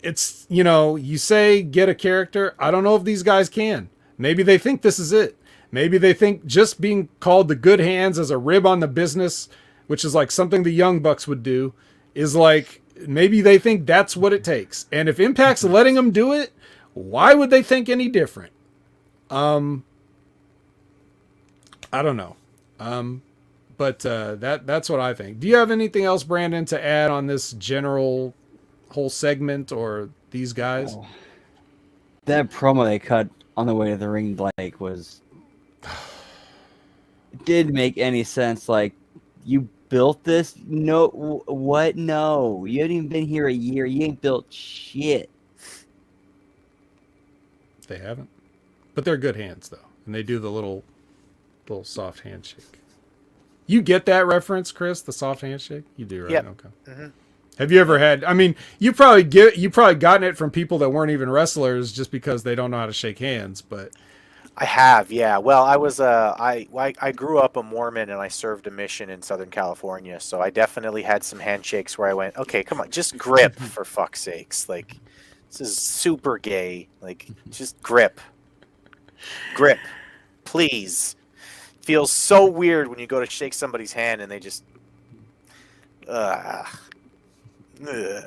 it's, you say get a character. I don't know if these guys can. Maybe they think this is it. Maybe they think just being called the Good Hands as a rib on the business, which is like something the Young Bucks would do, is like, maybe they think that's what it takes. And if Impact's letting them do it, why would they think any different? I don't know. But that's what I think. Do you have anything else, Brandon, to add on this general whole segment or these guys? Oh. That promo they cut on the way to the ring, like, was didn't make any sense. Like, you built this? No, what? No, you haven't even been here a year. You ain't built shit. They haven't, but they're good hands though, and they do the little soft handshake. You get that reference, Chris? The soft handshake? You do, right? Yep. Okay. Mm-hmm. Have you ever had? I mean, you probably gotten it from people that weren't even wrestlers just because they don't know how to shake hands. But I have, yeah. Well, I was I grew up a Mormon and I served a mission in Southern California, so I definitely had some handshakes where I went, okay, come on, just grip for fuck's sakes. Like, this is super gay. Like, just grip, please. Feels so weird when you go to shake somebody's hand and they just. yes.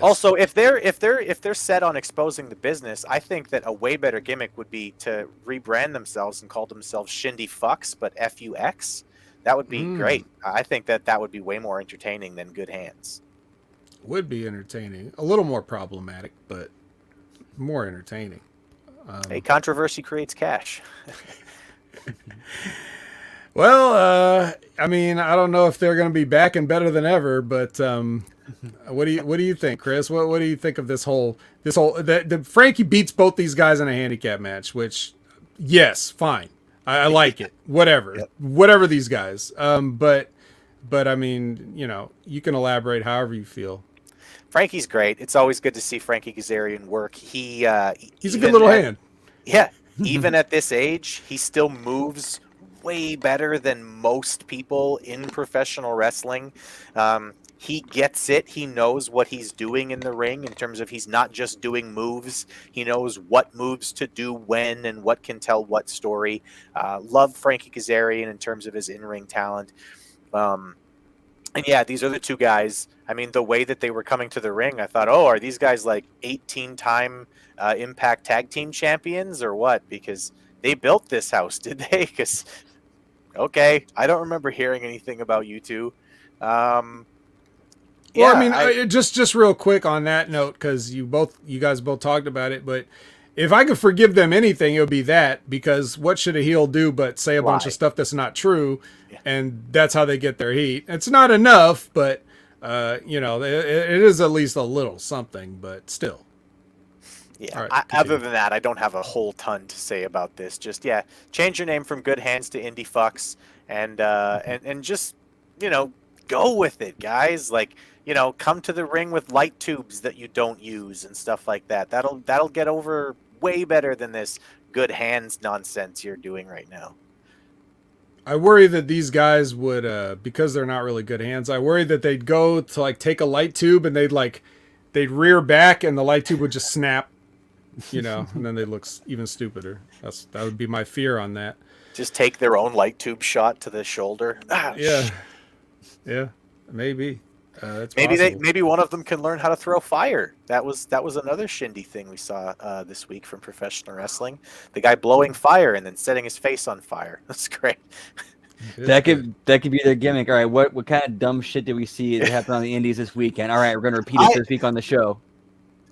Also, if they're set on exposing the business, I think that a way better gimmick would be to rebrand themselves and call themselves Shindy Fucks, but FUX. That would be great. I think that would be way more entertaining than Good Hands. Would be entertaining. A little more problematic, but more entertaining. Hey, controversy creates cash. Well, I mean, I don't know if they're going to be back and better than ever, but what do you think, Chris? What do you think of this whole the Frankie beats both these guys in a handicap match? Which, yes, fine, I like it. Whatever these guys. But I mean, you can elaborate however you feel. Frankie's great. It's always good to see Frankie Kazarian work. He's a good little hand. Yeah, even at this age, he still moves way better than most people in professional wrestling. He gets it. He knows what he's doing in the ring in terms of he's not just doing moves. He knows what moves to do when and what can tell what story. Love Frankie Kazarian in terms of his in-ring talent. And yeah, these are the two guys. I mean, the way that they were coming to the ring, I thought, oh, are these guys like 18-time Impact Tag Team Champions or what? Because they built this house, did they? Because, okay, I don't remember hearing anything about you two. Well, I mean, just real quick on that note, because you guys both talked about it, but if I could forgive them anything, it would be that, because what should a heel do but say a bunch of stuff that's not true, and that's how they get their heat. It's not enough, but it is at least a little something, but still. Yeah. Right, other than that, I don't have a whole ton to say about this. Just change your name from Good Hands to Indie Fucks, and just go with it, guys. Like, come to the ring with light tubes that you don't use and stuff like that. That'll get over way better than this Good Hands nonsense you're doing right now. I worry that these guys would, because they're not really good hands, I worry that they'd go to like take a light tube and they'd rear back and the light tube would just snap, and then they look even stupider. That would be my fear on that. Just take their own light tube shot to the shoulder. Yeah. Yeah, maybe. It's Maybe possible. maybe one of them can learn how to throw fire. That was another shindy thing we saw this week from professional wrestling. The guy blowing fire and then setting his face on fire. That's great. It is That good. could be their gimmick. All right, what kind of dumb shit did we see that happened on the Indies this weekend? All right, we're gonna repeat it this week on the show.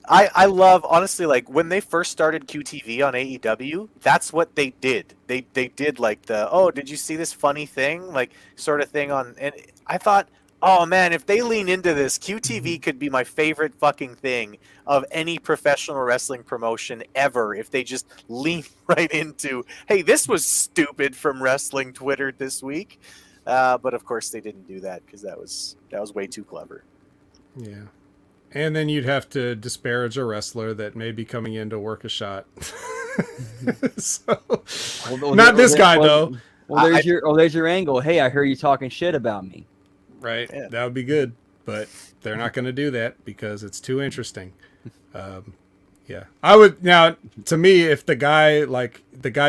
I love, honestly, like when they first started QTV on AEW, that's what they did. They did like the, oh, did you see this funny thing, like sort of thing on, and I thought, oh man, if they lean into this, QTV could be my favorite fucking thing of any professional wrestling promotion ever. If they just lean right into, hey, this was stupid from wrestling Twitter this week, but of course they didn't do that because that was way too clever. Yeah. And then you'd have to disparage a wrestler that may be coming in to work a shot. So, not this guy, though. Well, there's your angle. Hey, I hear you talking shit about me. Right. Yeah. That would be good. But they're not going to do that because it's too interesting. Yeah. I would, now, to me, if the guy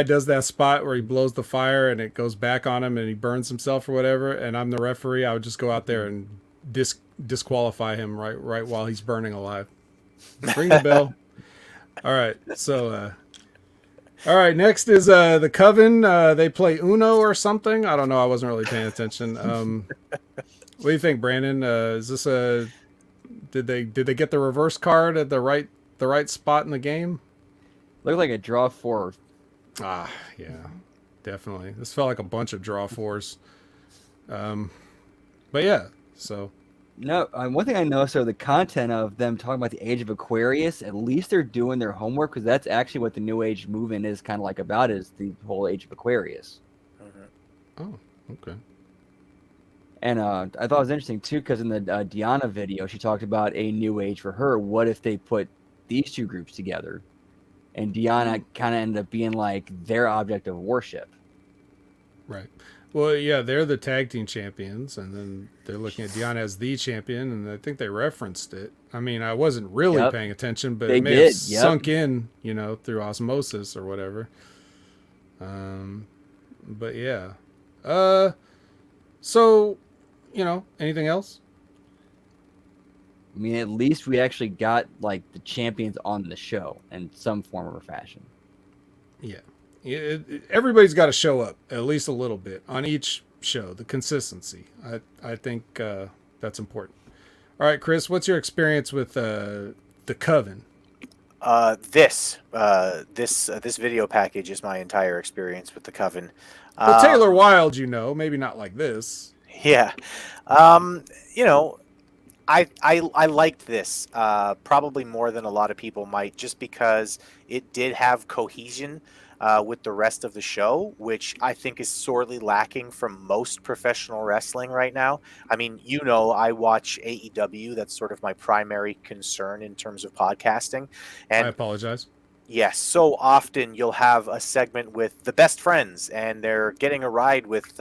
does that spot where he blows the fire and it goes back on him and he burns himself or whatever, and I'm the referee, I would just go out there and disqualify him right while he's burning alive. Ring the bell. All right. So, all right. Next is the Coven. They play Uno or something. I don't know. I wasn't really paying attention. What do you think, Brandon? Is this a did they get the reverse card at the right spot in the game? Looked like a draw 4. Ah, yeah, definitely. This felt like a bunch of draw 4s. But yeah. So. No, one thing I noticed are the content of them talking about the Age of Aquarius. At least they're doing their homework, because that's actually what the New Age movement is kind of like about, is the whole Age of Aquarius. Oh, okay. And I thought it was interesting too, because in the Diana video, she talked about a new age for her. What if they put these two groups together, and Diana kind of ended up being like their object of worship? Right. Well, yeah, they're the tag team champions, and then they're looking at Diana as the champion, and I think they referenced it. I mean, I wasn't really paying attention, but it may have sunk in, through osmosis or whatever. But yeah. So, anything else? I mean, at least we actually got like the champions on the show in some form or fashion. Yeah. Everybody's got to show up at least a little bit on each show. The consistency, I think that's important. All right, Chris, what's your experience with the Coven? This video package is my entire experience with the Coven. Well, Taylor Wilde, maybe not like this. Yeah, I liked this probably more than a lot of people might, just because it did have cohesion with the rest of the show, which I think is sorely lacking from most professional wrestling right now. I mean, I watch AEW. That's sort of my primary concern in terms of podcasting. And I apologize. Yes, so often you'll have a segment with the best friends, and they're getting a ride with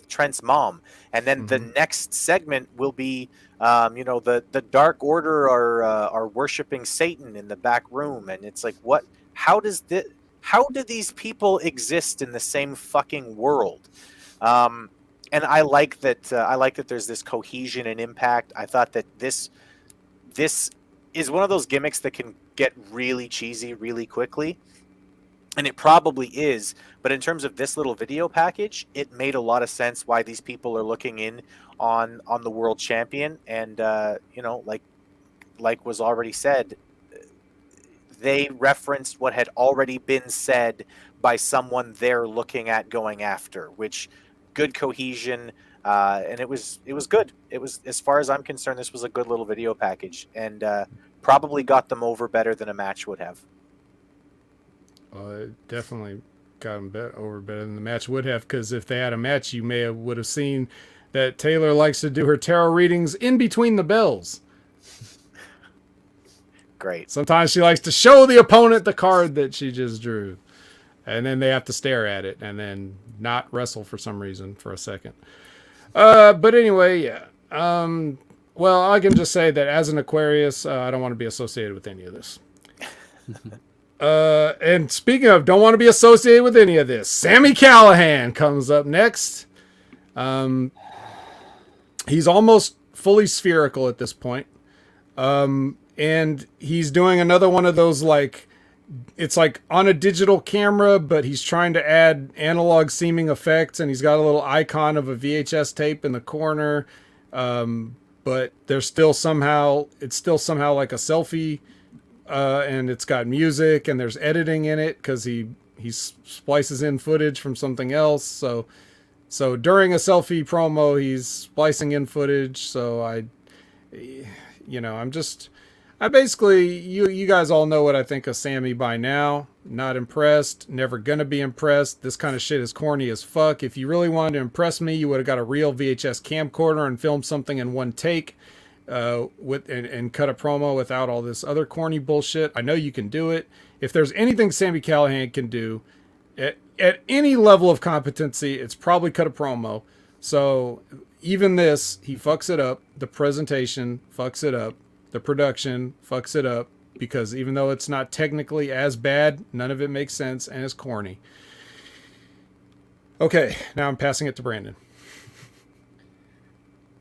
Trent's mom, and then the next segment will be, the Dark Order are worshiping Satan in the back room, and it's like, what? How do these people exist in the same fucking world? And I like that. I like that there's this cohesion and impact. I thought that this is one of those gimmicks that can get really cheesy really quickly, and it probably is, but in terms of this little video package, it made a lot of sense why these people are looking in on the world champion. And like was already said, they referenced what had already been said by someone they're looking at going after, which good cohesion, and it was good. It was, as far as I'm concerned, this was a good little video package, and probably got them over better than a match would have. It definitely got them over better than the match would have, because if they had a match, you would have seen that Taylor likes to do her tarot readings in between the bells. Great. Sometimes she likes to show the opponent the card that she just drew, and then they have to stare at it and then not wrestle for some reason for a second. But anyway, yeah. Well, I can just say that as an Aquarius, I don't want to be associated with any of this. And speaking of don't want to be associated with any of this, Sami Callihan comes up next. He's almost fully spherical at this point. And he's doing another one of those, like, it's like on a digital camera, but he's trying to add analog seeming effects, and he's got a little icon of a VHS tape in the corner. But it's still somehow like a selfie, and it's got music, and there's editing in it because he splices in footage from something else. So during a selfie promo, he's splicing in footage. So I basically, you guys all know what I think of Sammy by now. Not impressed, never gonna be impressed. This kind of shit is corny as fuck. If you really wanted to impress me, you would have got a real VHS camcorder and filmed something in one take, and cut a promo without all this other corny bullshit. I know you can do it. If there's anything Sammy Callahan can do at any level of competency, it's probably cut a promo. So even this, he fucks it up. The presentation fucks it up. The production fucks it up, because even though it's not technically as bad, none of it makes sense and is corny. Okay, now I'm passing it to Brandon.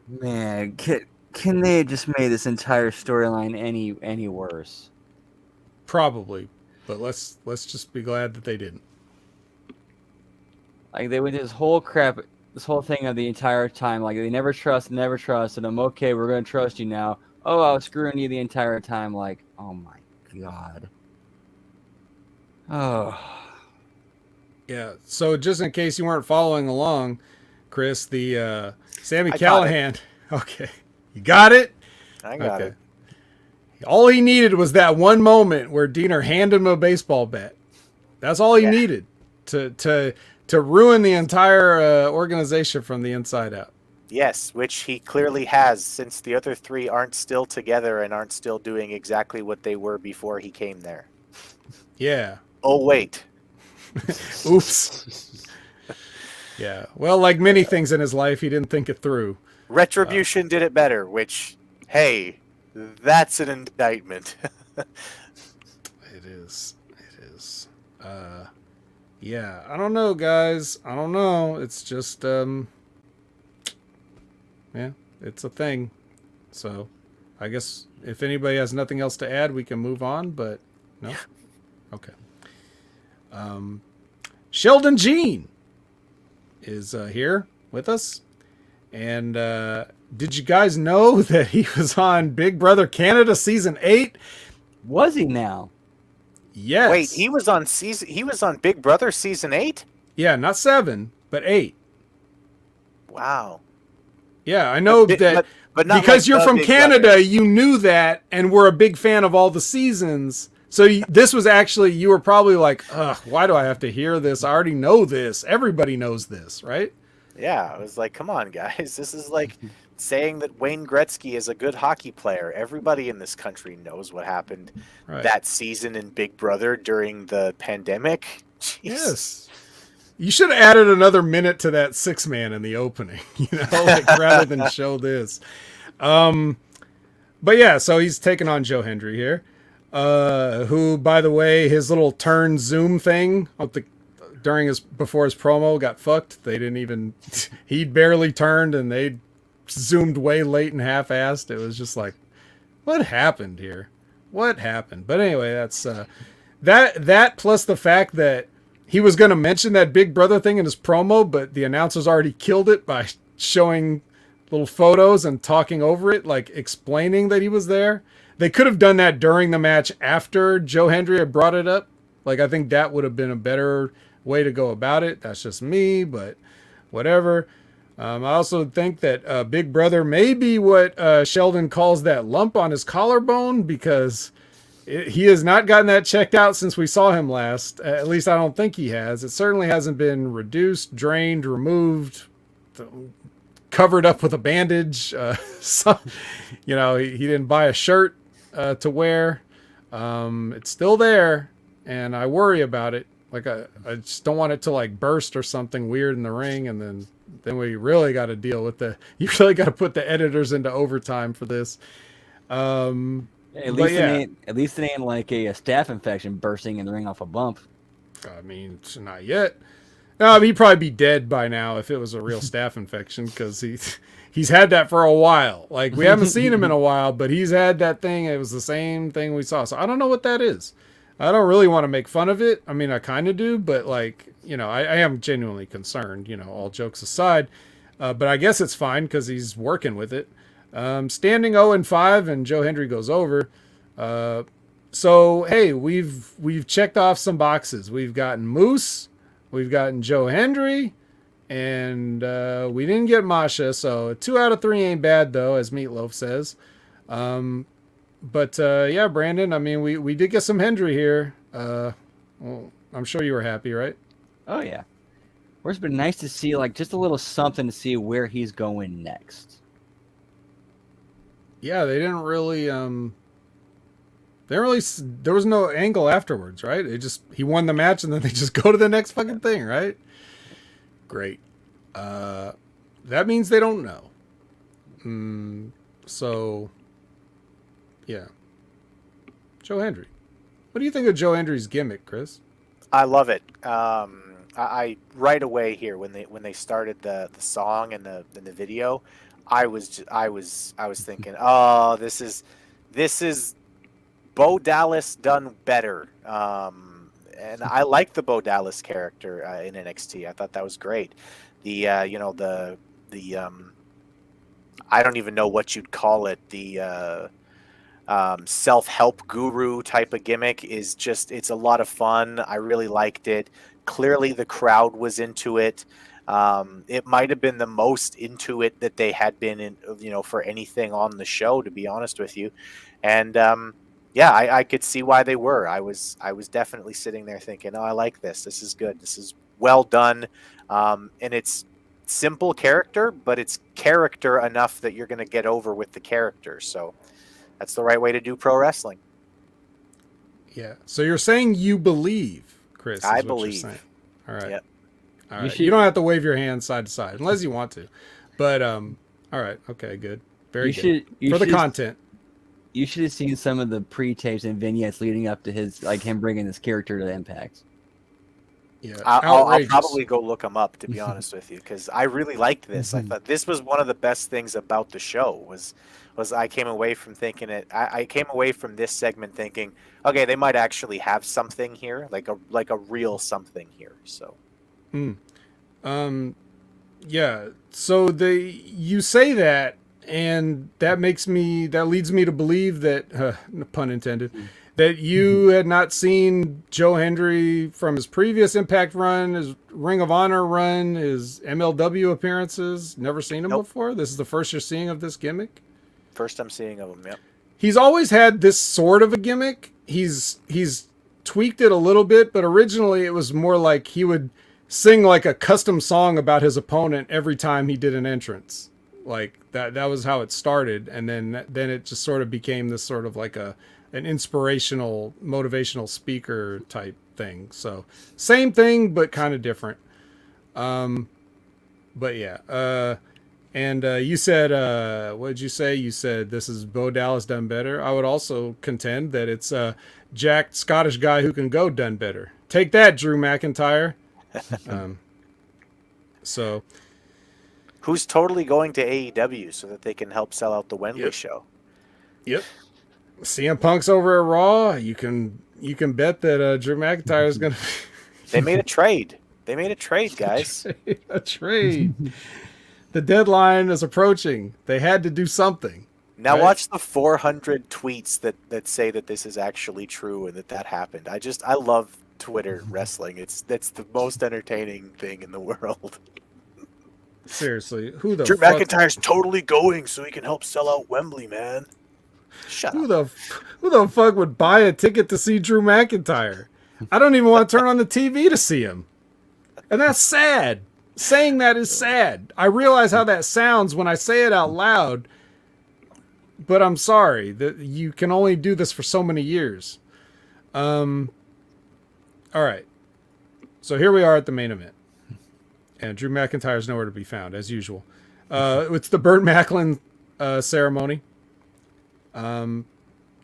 Man, can they have just made this entire storyline any worse? Probably, but let's just be glad that they didn't. Like, they went this whole thing of the entire time. Like, they never trusted him. Okay, we're gonna trust you now. Oh, I was screwing you the entire time. Like, oh my god. Oh. Yeah, so just in case you weren't following along, Chris, the Sammy I Callahan. Okay, you got it? I got it. All he needed was that one moment where Diener handed him a baseball bat. That's all he needed to ruin the entire organization from the inside out. Yes, which he clearly has, since the other three aren't still together and aren't still doing exactly what they were before he came there. Yeah. Oh, wait. Oops. Yeah. Well, like many things in his life, he didn't think it through. Retribution did it better, which, hey, that's an indictment. It is. Yeah. I don't know, guys. I don't know. It's just, yeah, it's a thing. So I guess if anybody has nothing else to add, we can move on, but no? Okay. Sheldon Jean is here with us. And did you guys know that he was on Big Brother Canada season 8? Was he now? Yes. Wait, he was on Big Brother season 8? Yeah, not 7, but 8. Wow. Yeah, I know that, but not because like you're the from Big Canada, Brother. you knew that, and were a big fan of all the seasons. So this was actually, you were probably like, ugh, why do I have to hear this? I already know this. Everybody knows this, right? Yeah, I was like, come on, guys. This is like saying that Wayne Gretzky is a good hockey player. Everybody in this country knows what happened that season in Big Brother during the pandemic. Jeez. Yes. You should have added another minute to that 6-man in the opening, like, rather than show this. But yeah, so he's taking on Joe Hendry here, who, by the way, his little turn zoom thing before his promo got fucked. They didn't even, he'd barely turned and they zoomed way late and half-assed. It was just like, what happened here? What happened? But anyway, that's that plus the fact that he was going to mention that Big Brother thing in his promo, but the announcers already killed it by showing little photos and talking over it, like explaining that he was there. They could have done that during the match after Joe Hendry had brought it up. Like, I think that would have been a better way to go about it. That's just me, but whatever. I also think that Big Brother may be what Sheldon calls that lump on his collarbone, because he has not gotten that checked out since we saw him last. At least I don't think he has. It certainly hasn't been reduced, drained, removed, covered up with a bandage. He didn't buy a shirt to wear. It's still there, and I worry about it. Like, I just don't want it to like burst or something weird in the ring, and then we really got to deal with you really got to put the editors into overtime for this. At least it ain't like a staph infection bursting in the ring off a bump. I mean, not yet. No, he'd probably be dead by now if it was a real staph infection, because he's had that for a while. Like, we haven't seen him in a while, but he's had that thing. It was the same thing we saw. So I don't know what that is. I don't really want to make fun of it. I mean, I kind of do, but like, you know, I am genuinely concerned, you know, all jokes aside. But I guess it's fine because he's working with it. Standing 0-5 and Joe Hendry goes over. So, hey, we've checked off some boxes. We've gotten Moose. We've gotten Joe Hendry. And we didn't get Masha. So 2 out of 3 ain't bad, though, as Meatloaf says. But yeah, Brandon, I mean, we did get some Hendry here. Well, I'm sure you were happy, right? Oh, yeah. It's been nice to see, like, just a little something to see where he's going next. Yeah, they didn't really, there was no angle afterwards, right? He won the match and then they just go to the next fucking thing, right? Great. That means they don't know. So, yeah. Joe Hendry. What do you think of Joe Hendry's gimmick, Chris? I love it. I right away here when they started the song and the video, I was thinking, oh, this is Bo Dallas done better. And I like the Bo Dallas character in NXT. I thought that was great. The I don't even know what you'd call it. The self-help guru type of gimmick is just, it's a lot of fun. I really liked it. Clearly the crowd was into it. It might have been the most into it that they had been in, you know, for anything on the show, to be honest with you. And yeah, I could see why they were. I was definitely sitting there thinking, oh, I like this. This is good. This is well done. And it's simple character, but it's character enough that you're going to get over with the character. So that's the right way to do pro wrestling. Yeah. So you're saying you believe, Chris? Is I what believe. You're saying. All right. Yep. All right. You don't have to wave your hand side to side unless you want to. But all right. Okay. Good. Very good. For the content. You should have seen some of the pre-tapes and vignettes leading up to him bringing this character to Impact. Yeah, I'll probably go look them up, to be honest with you, because I really liked this. I thought this was one of the best things about the show. Was I came away from thinking it. I came away from this segment thinking, okay, they might actually have something here, like a real something here. So, yeah. So you say that, and that leads me to believe that, pun intended, that you had not seen Joe Hendry from his previous Impact run, his Ring of Honor run, his MLW appearances. Never seen him before. This is the first you're seeing of this gimmick. First I'm seeing of him. Yep. He's always had this sort of a gimmick. He's tweaked it a little bit, but originally it was more like he would sing like a custom song about his opponent every time he did an entrance. Like that was how it started, and then it just sort of became this sort of like an inspirational, motivational speaker type thing. So same thing, but kind of different. But yeah. And you said, what did you say? You said this is Bo Dallas done better. I would also contend that it's a jacked Scottish guy who can go done better. Take that, Drew McIntyre. So, who's totally going to AEW so that they can help sell out the Wembley show. Yep. CM Punk's over at Raw. You can bet that Drew McIntyre is going to. They made a trade. They made a trade, guys. A trade. The deadline is approaching. They had to do something. Now right? Watch the 400 tweets that say that this is actually true and that happened. I love Twitter wrestling. That's the most entertaining thing in the world. Seriously, who the Drew fuck? McIntyre's totally going so he can help sell out Wembley, man. Shut up. Who the fuck would buy a ticket to see Drew McIntyre? I don't even want to turn on the TV to see him. And that's sad. Saying that is sad. I realize how that sounds when I say it out loud, but I'm sorry that you can only do this for so many years. All right. So here we are at the main event. And Drew McIntyre is nowhere to be found, as usual. It's the Burt Macklin ceremony, in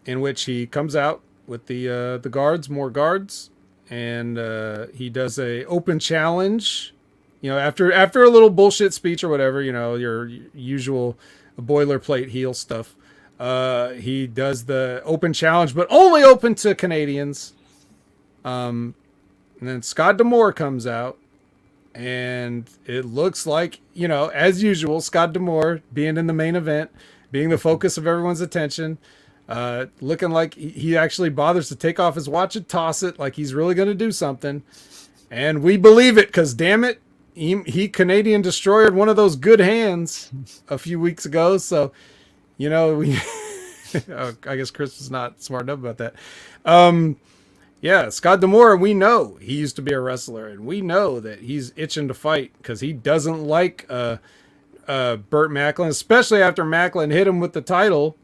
which he comes out with the guards, more guards, and he does a open challenge You know, after a little bullshit speech or whatever, you know, your usual boilerplate heel stuff. He does the open challenge, but only open to Canadians. And then Scott D'Amore comes out, and it looks like, you know, as usual, Scott D'Amore being in the main event, being the focus of everyone's attention, looking like he actually bothers to take off his watch and toss it, like he's really going to do something. And we believe it, because damn it, he Canadian destroyed one of those good hands a few weeks ago. So, you know, we I guess Chris was not smart enough about that. Yeah, Scott D'Amore, we know he used to be a wrestler, and we know that he's itching to fight because he doesn't like Burt Macklin, especially after Macklin hit him with the title,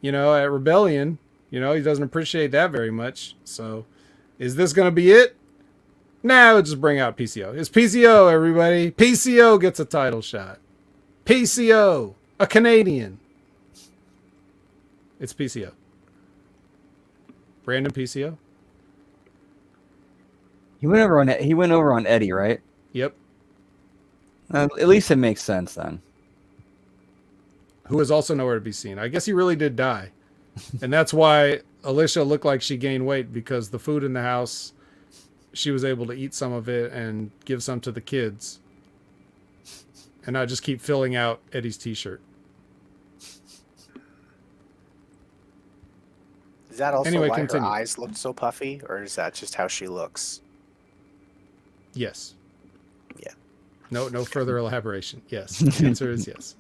you know, at Rebellion. You know, he doesn't appreciate that very much. So, is this going to be it? Nah, we'll just bring out PCO. It's PCO, everybody. PCO gets a title shot. PCO, a Canadian. It's PCO. Brandon PCO. He went over on Eddie, right? Yep. At least it makes sense then. Who is also nowhere to be seen. I guess he really did die. And that's why Alicia looked like she gained weight, because the food in the house, she was able to eat some of it and give some to the kids. And not just keep filling out Eddie's t-shirt. Is that also Anyway, why continue. her eyes looked so puffy, or is that just how she looks? Yes. Yeah. No further elaboration. Yes. The answer is yes.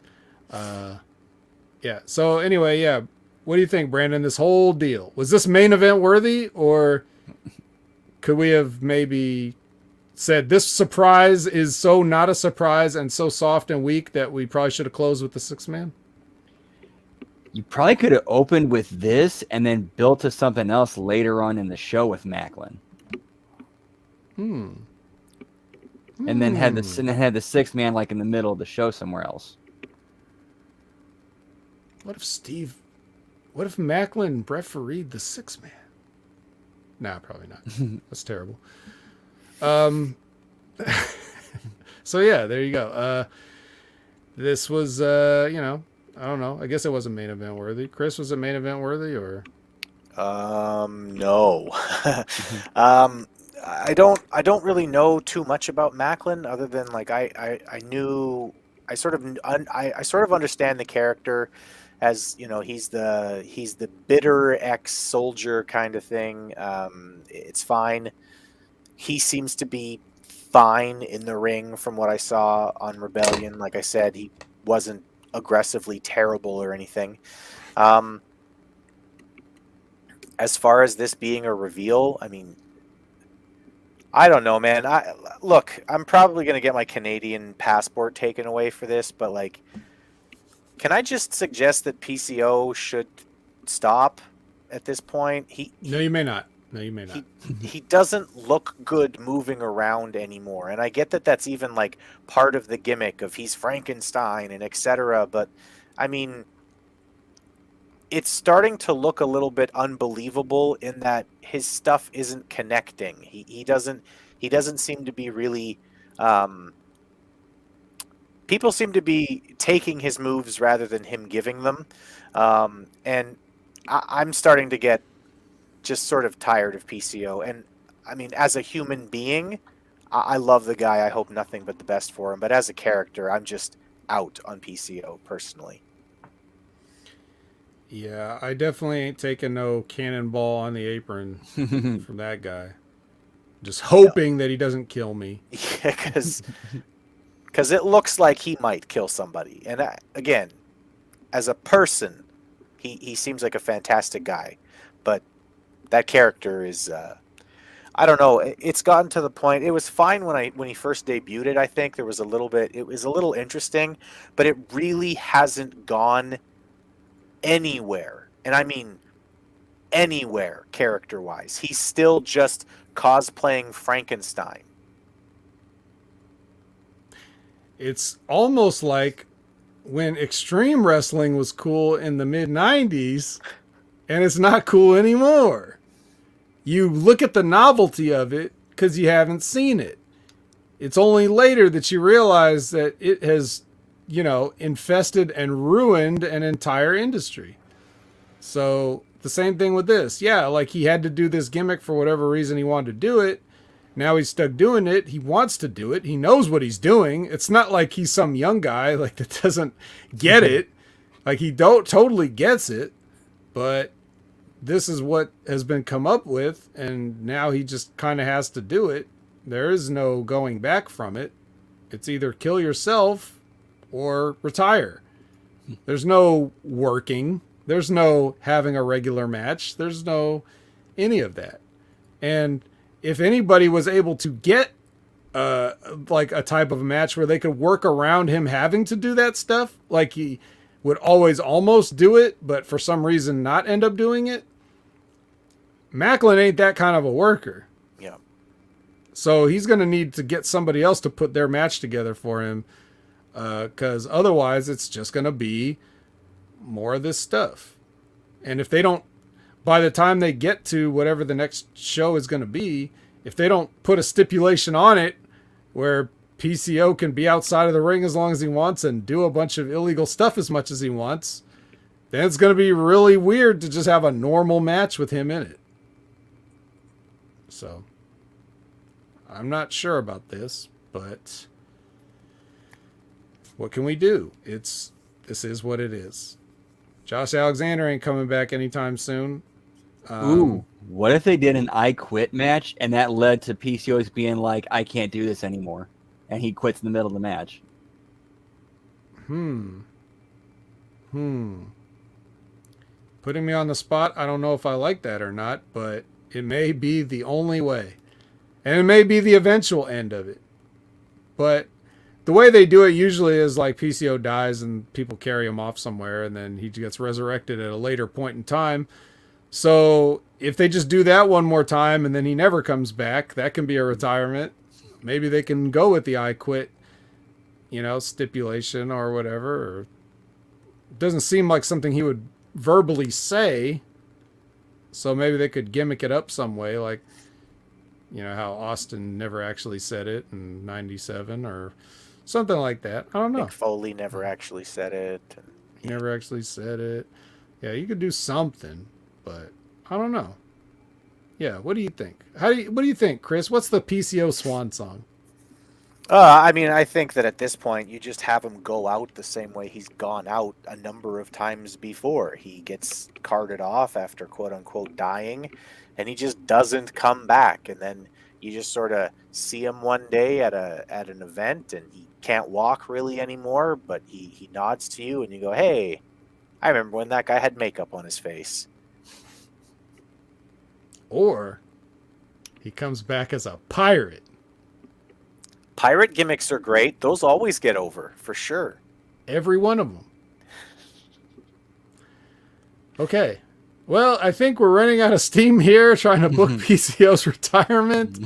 Yeah. So anyway, yeah. What do you think, Brandon? This whole deal, was this main event worthy, or could we have maybe said this surprise is so not a surprise and so soft and weak that we probably should have closed with the 6-man? You probably could have opened with this and then built to something else later on in the show with Macklin. And then had the 6-man like in the middle of the show somewhere else. What if Macklin and Brett Fareed the 6-man? Nah, probably not. That's terrible. So yeah, there you go. This was, you know, I don't know. I guess it wasn't main event worthy. Chris, was it main event worthy, or? No. I don't really know too much about Macklin, other than like I sort of understand the character as, you know, he's the bitter ex-soldier kind of thing. It's fine. He seems to be fine in the ring from what I saw on Rebellion. Like I said, he wasn't aggressively terrible or anything. As far as this being a reveal, I mean, I don't know, man. I'm probably going to get my Canadian passport taken away for this, but like, can I just suggest that PCO should stop at this point? No, you may not. No, you may not. He doesn't look good moving around anymore. And I get that that's even like part of the gimmick of he's Frankenstein and etc. But I mean, it's starting to look a little bit unbelievable in that his stuff isn't connecting. He doesn't seem to be really, people seem to be taking his moves rather than him giving them. And I'm starting to get just sort of tired of PCO. And I mean, as a human being, I love the guy. I hope nothing but the best for him. But as a character, I'm just out on PCO personally. Yeah, I definitely ain't taking no cannonball on the apron from that guy. Just hoping that he doesn't kill me. Yeah, because it looks like he might kill somebody. And again, as a person, he seems like a fantastic guy. But that character is, I don't know. It's gotten to the point. It was fine when he first debuted. I think it was a little interesting, but it really hasn't gone anywhere. And I mean anywhere character-wise. He's still just cosplaying Frankenstein. It's almost like when Extreme Wrestling was cool in the mid-90s, and it's not cool anymore. You look at the novelty of it because you haven't seen it. It's only later that you realize that it has, infested and ruined an entire industry. So the same thing with this. Yeah, like he had to do this gimmick for whatever reason he wanted to do it. Now he's stuck doing it. He wants to do it. He knows what he's doing. It's not like he's some young guy like that doesn't get it. Like he totally gets it, but this is what has been come up with, and now he just kind of has to do it. There is no going back from it. It's either kill yourself or retire. There's no working. There's no having a regular match. There's no any of that. And if anybody was able to get like a type of match where they could work around him having to do that stuff, like he would always almost do it, but for some reason not end up doing it, Macklin ain't that kind of a worker. Yeah. So he's going to need to get somebody else to put their match together for him, because otherwise it's just going to be more of this stuff. And if they don't, by the time they get to whatever the next show is going to be, if they don't put a stipulation on it where PCO can be outside of the ring as long as he wants and do a bunch of illegal stuff as much as he wants, then it's going to be really weird to just have a normal match with him in it. So I'm not sure about this, but what can we do? This is what it is. Josh Alexander ain't coming back anytime soon. Ooh, what if they did an I Quit match and that led to PCO's being like, I can't do this anymore, and he quits in the middle of the match? Putting me on the spot, I don't know if I like that or not, but it may be the only way. And it may be the eventual end of it. But the way they do it usually is like PCO dies and people carry him off somewhere and then he gets resurrected at a later point in time. So if they just do that one more time and then he never comes back, that can be a retirement. Maybe they can go with the I Quit, stipulation or whatever. Or it doesn't seem like something he would verbally say. So maybe they could gimmick it up some way, like, how Austin never actually said it in 97 or something like that. I don't know. Mick Foley never actually said it. He never actually said it. Yeah, you could do something, but I don't know. Yeah, what do you think? What do you think, Chris? What's the PCO swan song? I think that at this point, you just have him go out the same way he's gone out a number of times before. He gets carted off after quote unquote dying, and he just doesn't come back. And then you just sort of see him one day at an event, and he can't walk really anymore, but he nods to you, and you go, "Hey, I remember when that guy had makeup on his face." Or he comes back as a pirate. Pirate gimmicks are great. Those always get over, for sure. Every one of them. Okay. Well, I think we're running out of steam here trying to book PCO's retirement.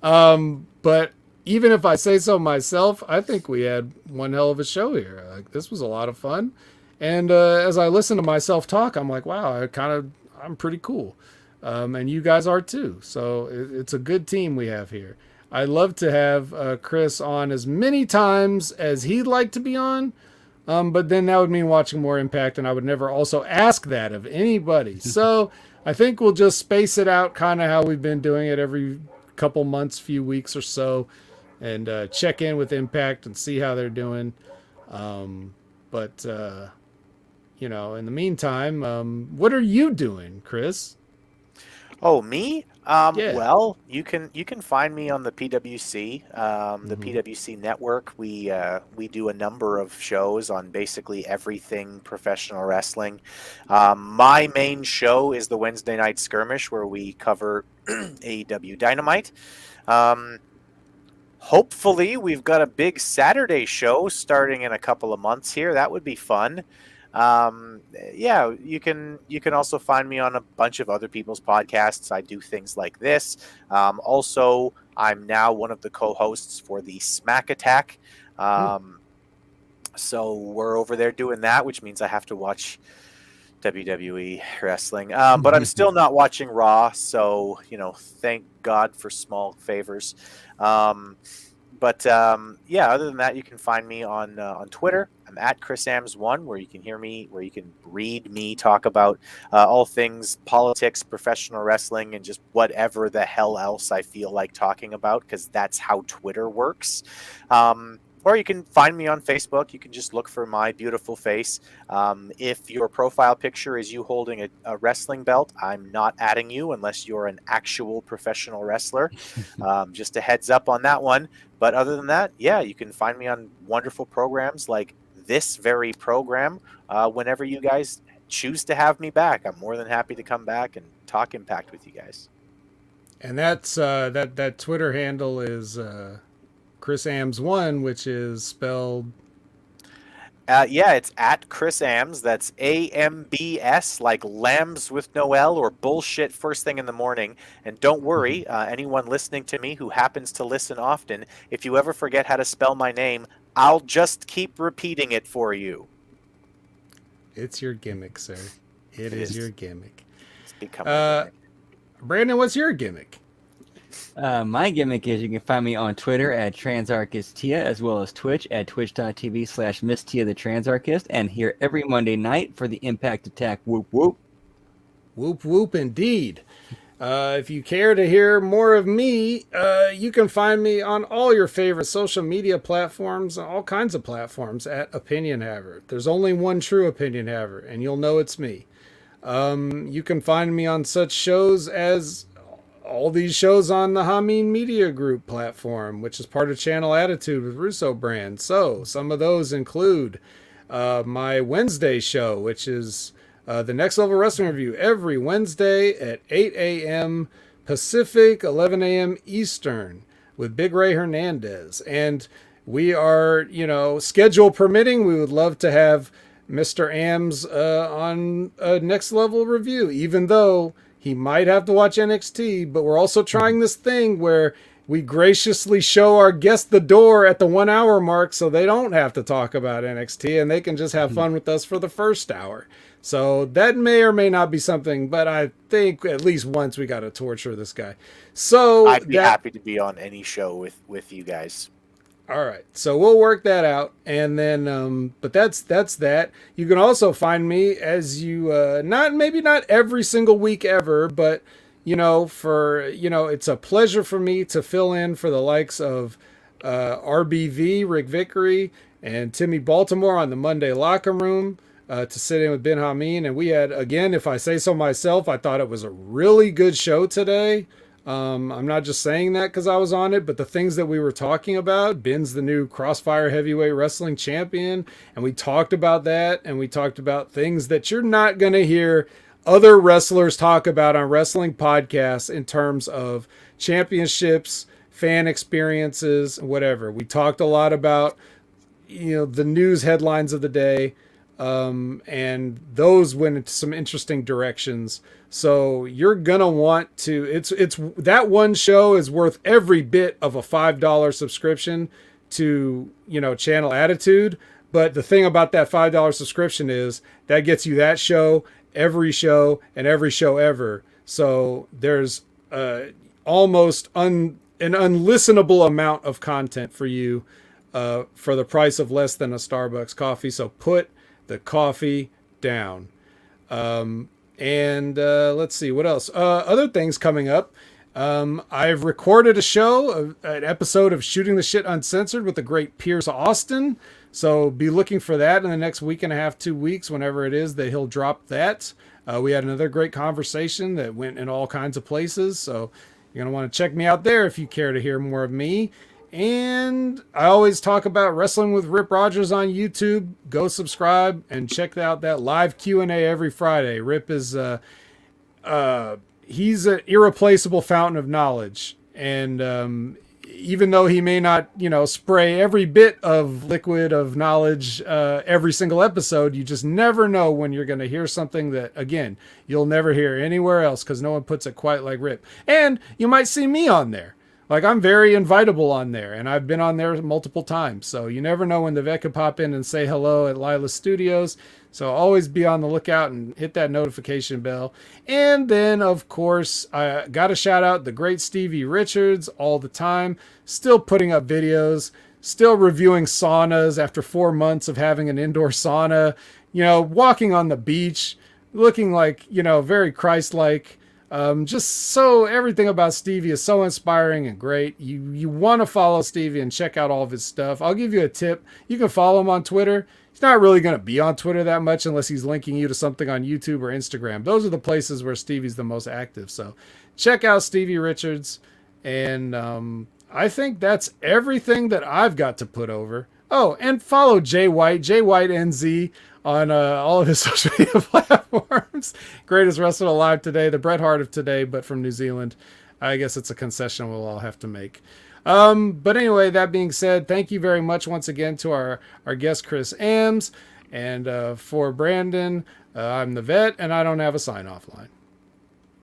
But even if I say so myself, I think we had one hell of a show here. Like, this was a lot of fun. And as I listen to myself talk, I'm like, wow, I'm pretty cool. And you guys are too. So it's a good team we have here. I'd love to have Chris on as many times as he'd like to be on, but then that would mean watching more Impact, and I would never also ask that of anybody. So I think we'll just space it out kind of how we've been doing it every couple months, few weeks or so, and check in with Impact and see how they're doing. But in the meantime, what are you doing, Chris? Oh, me? Yeah. Well, you can find me on the PWC, the PWC network. We do a number of shows on basically everything professional wrestling. My main show is the Wednesday Night Skirmish, where we cover AEW Dynamite. Hopefully, we've got a big Saturday show starting in a couple of months here. That would be fun. You can also find me on a bunch of other people's podcasts. I do things like this. Also, I'm now one of the co-hosts for the Smack Attack. So we're over there doing that, which means I have to watch WWE wrestling. But I'm still not watching Raw. So, thank God for small favors. But But yeah, other than that, you can find me on Twitter. I'm at ChrisAms1, where you can hear me, where you can read me talk about all things politics, professional wrestling, and just whatever the hell else I feel like talking about, because that's how Twitter works. Or you can find me on Facebook. You can just look for my beautiful face. If your profile picture is you holding a wrestling belt, I'm not adding you unless you're an actual professional wrestler. Just a heads up on that one. But other than that, yeah, you can find me on wonderful programs like this very program whenever you guys choose to have me back. I'm more than happy to come back and talk Impact with you guys. And that's that Twitter handle is ChrisAms1, which is spelled. Yeah, it's at Chris Ams. That's AMBS, like lambs with no L or bullshit first thing in the morning. And don't worry, anyone listening to me who happens to listen often, if you ever forget how to spell my name, I'll just keep repeating it for you. It's your gimmick, sir. It is your gimmick. It's becoming a gimmick. Brandon, what's your gimmick? My gimmick is you can find me on Twitter at TransArchistTia, as well as Twitch at twitch.tv/MissTia the Transarchist, and here every Monday night for the Impact Attack Whoop Whoop. Whoop whoop indeed. If you care to hear more of me, you can find me on all your favorite social media platforms, all kinds of platforms at Opinion Haver. There's only one true Opinion Haver, and you'll know it's me. You can find me on such shows as all these shows on the Hameen Media Group platform, which is part of Channel Attitude with Russo Brand. So some of those include my Wednesday show, which is the Next Level Wrestling Review every Wednesday at 8 a.m. Pacific, 11 a.m. Eastern with Big Ray Hernandez. And we are, schedule permitting, we would love to have Mr. Ams on a Next Level Review, even though he might have to watch NXT, but we're also trying this thing where we graciously show our guest the door at the 1 hour mark so they don't have to talk about NXT and they can just have fun with us for the first hour. So that may or may not be something, but I think at least once we got to torture this guy. So I'd be happy to be on any show with you guys. All right, so we'll work that out, and then, but that's that. You can also find me as you, not every single week ever, but it's a pleasure for me to fill in for the likes of RBV, Rick Vickery, and Timmy Baltimore on the Monday Locker Room to sit in with Ben Hameen, and we had, again, if I say so myself, I thought it was a really good show today. I'm not just saying that because I was on it, but the things that we were talking about, Ben's the new Crossfire Heavyweight Wrestling Champion, and we talked about that, and we talked about things that you're not going to hear other wrestlers talk about on wrestling podcasts in terms of championships, fan experiences, whatever. We talked a lot about, the news headlines of the day, and those went into some interesting directions. So you're gonna want to. It's that one show is worth every bit of a $5 subscription to Channel Attitude. But the thing about that $5 subscription is that gets you that show, and every show ever. So there's almost an unlistenable amount of content for you for the price of less than a Starbucks coffee. So put the coffee down. And let's see what else. Other things coming up. I've recorded an episode of Shooting the Shit Uncensored with the great Pierce Austin. So be looking for that in the next week and a half, 2 weeks, whenever it is that he'll drop that. We had another great conversation that went in all kinds of places. So you're going to want to check me out there if you care to hear more of me. And I always talk about Wrestling with Rip Rogers on YouTube. Go subscribe and check out that live Q&A every Friday. Rip is he's an irreplaceable fountain of knowledge. And even though he may not, spray every bit of liquid of knowledge every single episode, you just never know when you're going to hear something that, again, you'll never hear anywhere else because no one puts it quite like Rip. And you might see me on there. Like, I'm very invitable on there, and I've been on there multiple times. So you never know when the vet could pop in and say hello at Lila Studios. So always be on the lookout and hit that notification bell. And then, of course, I got to shout out the great Stevie Richards all the time. Still putting up videos, still reviewing saunas after 4 months of having an indoor sauna, walking on the beach, looking like, very Christ-like. Just so everything about Stevie is so inspiring and great. You want to follow Stevie and check out all of his stuff. I'll give you a tip. You can follow him on Twitter. He's not really going to be on Twitter that much unless he's linking you to something on YouTube or Instagram. Those are the places where Stevie's the most active. So check out Stevie Richards. And I think that's everything that I've got to put over. Oh, and follow Jay White, JWhiteNZ, on all of his social media platforms. Greatest wrestler alive today, the Bret Hart of today, but from New Zealand. I guess it's a concession we'll all have to make. But anyway, that being said, thank you very much once again to our guest, Chris Ames. And for Brandon, I'm the Vet, and I don't have a sign-off line.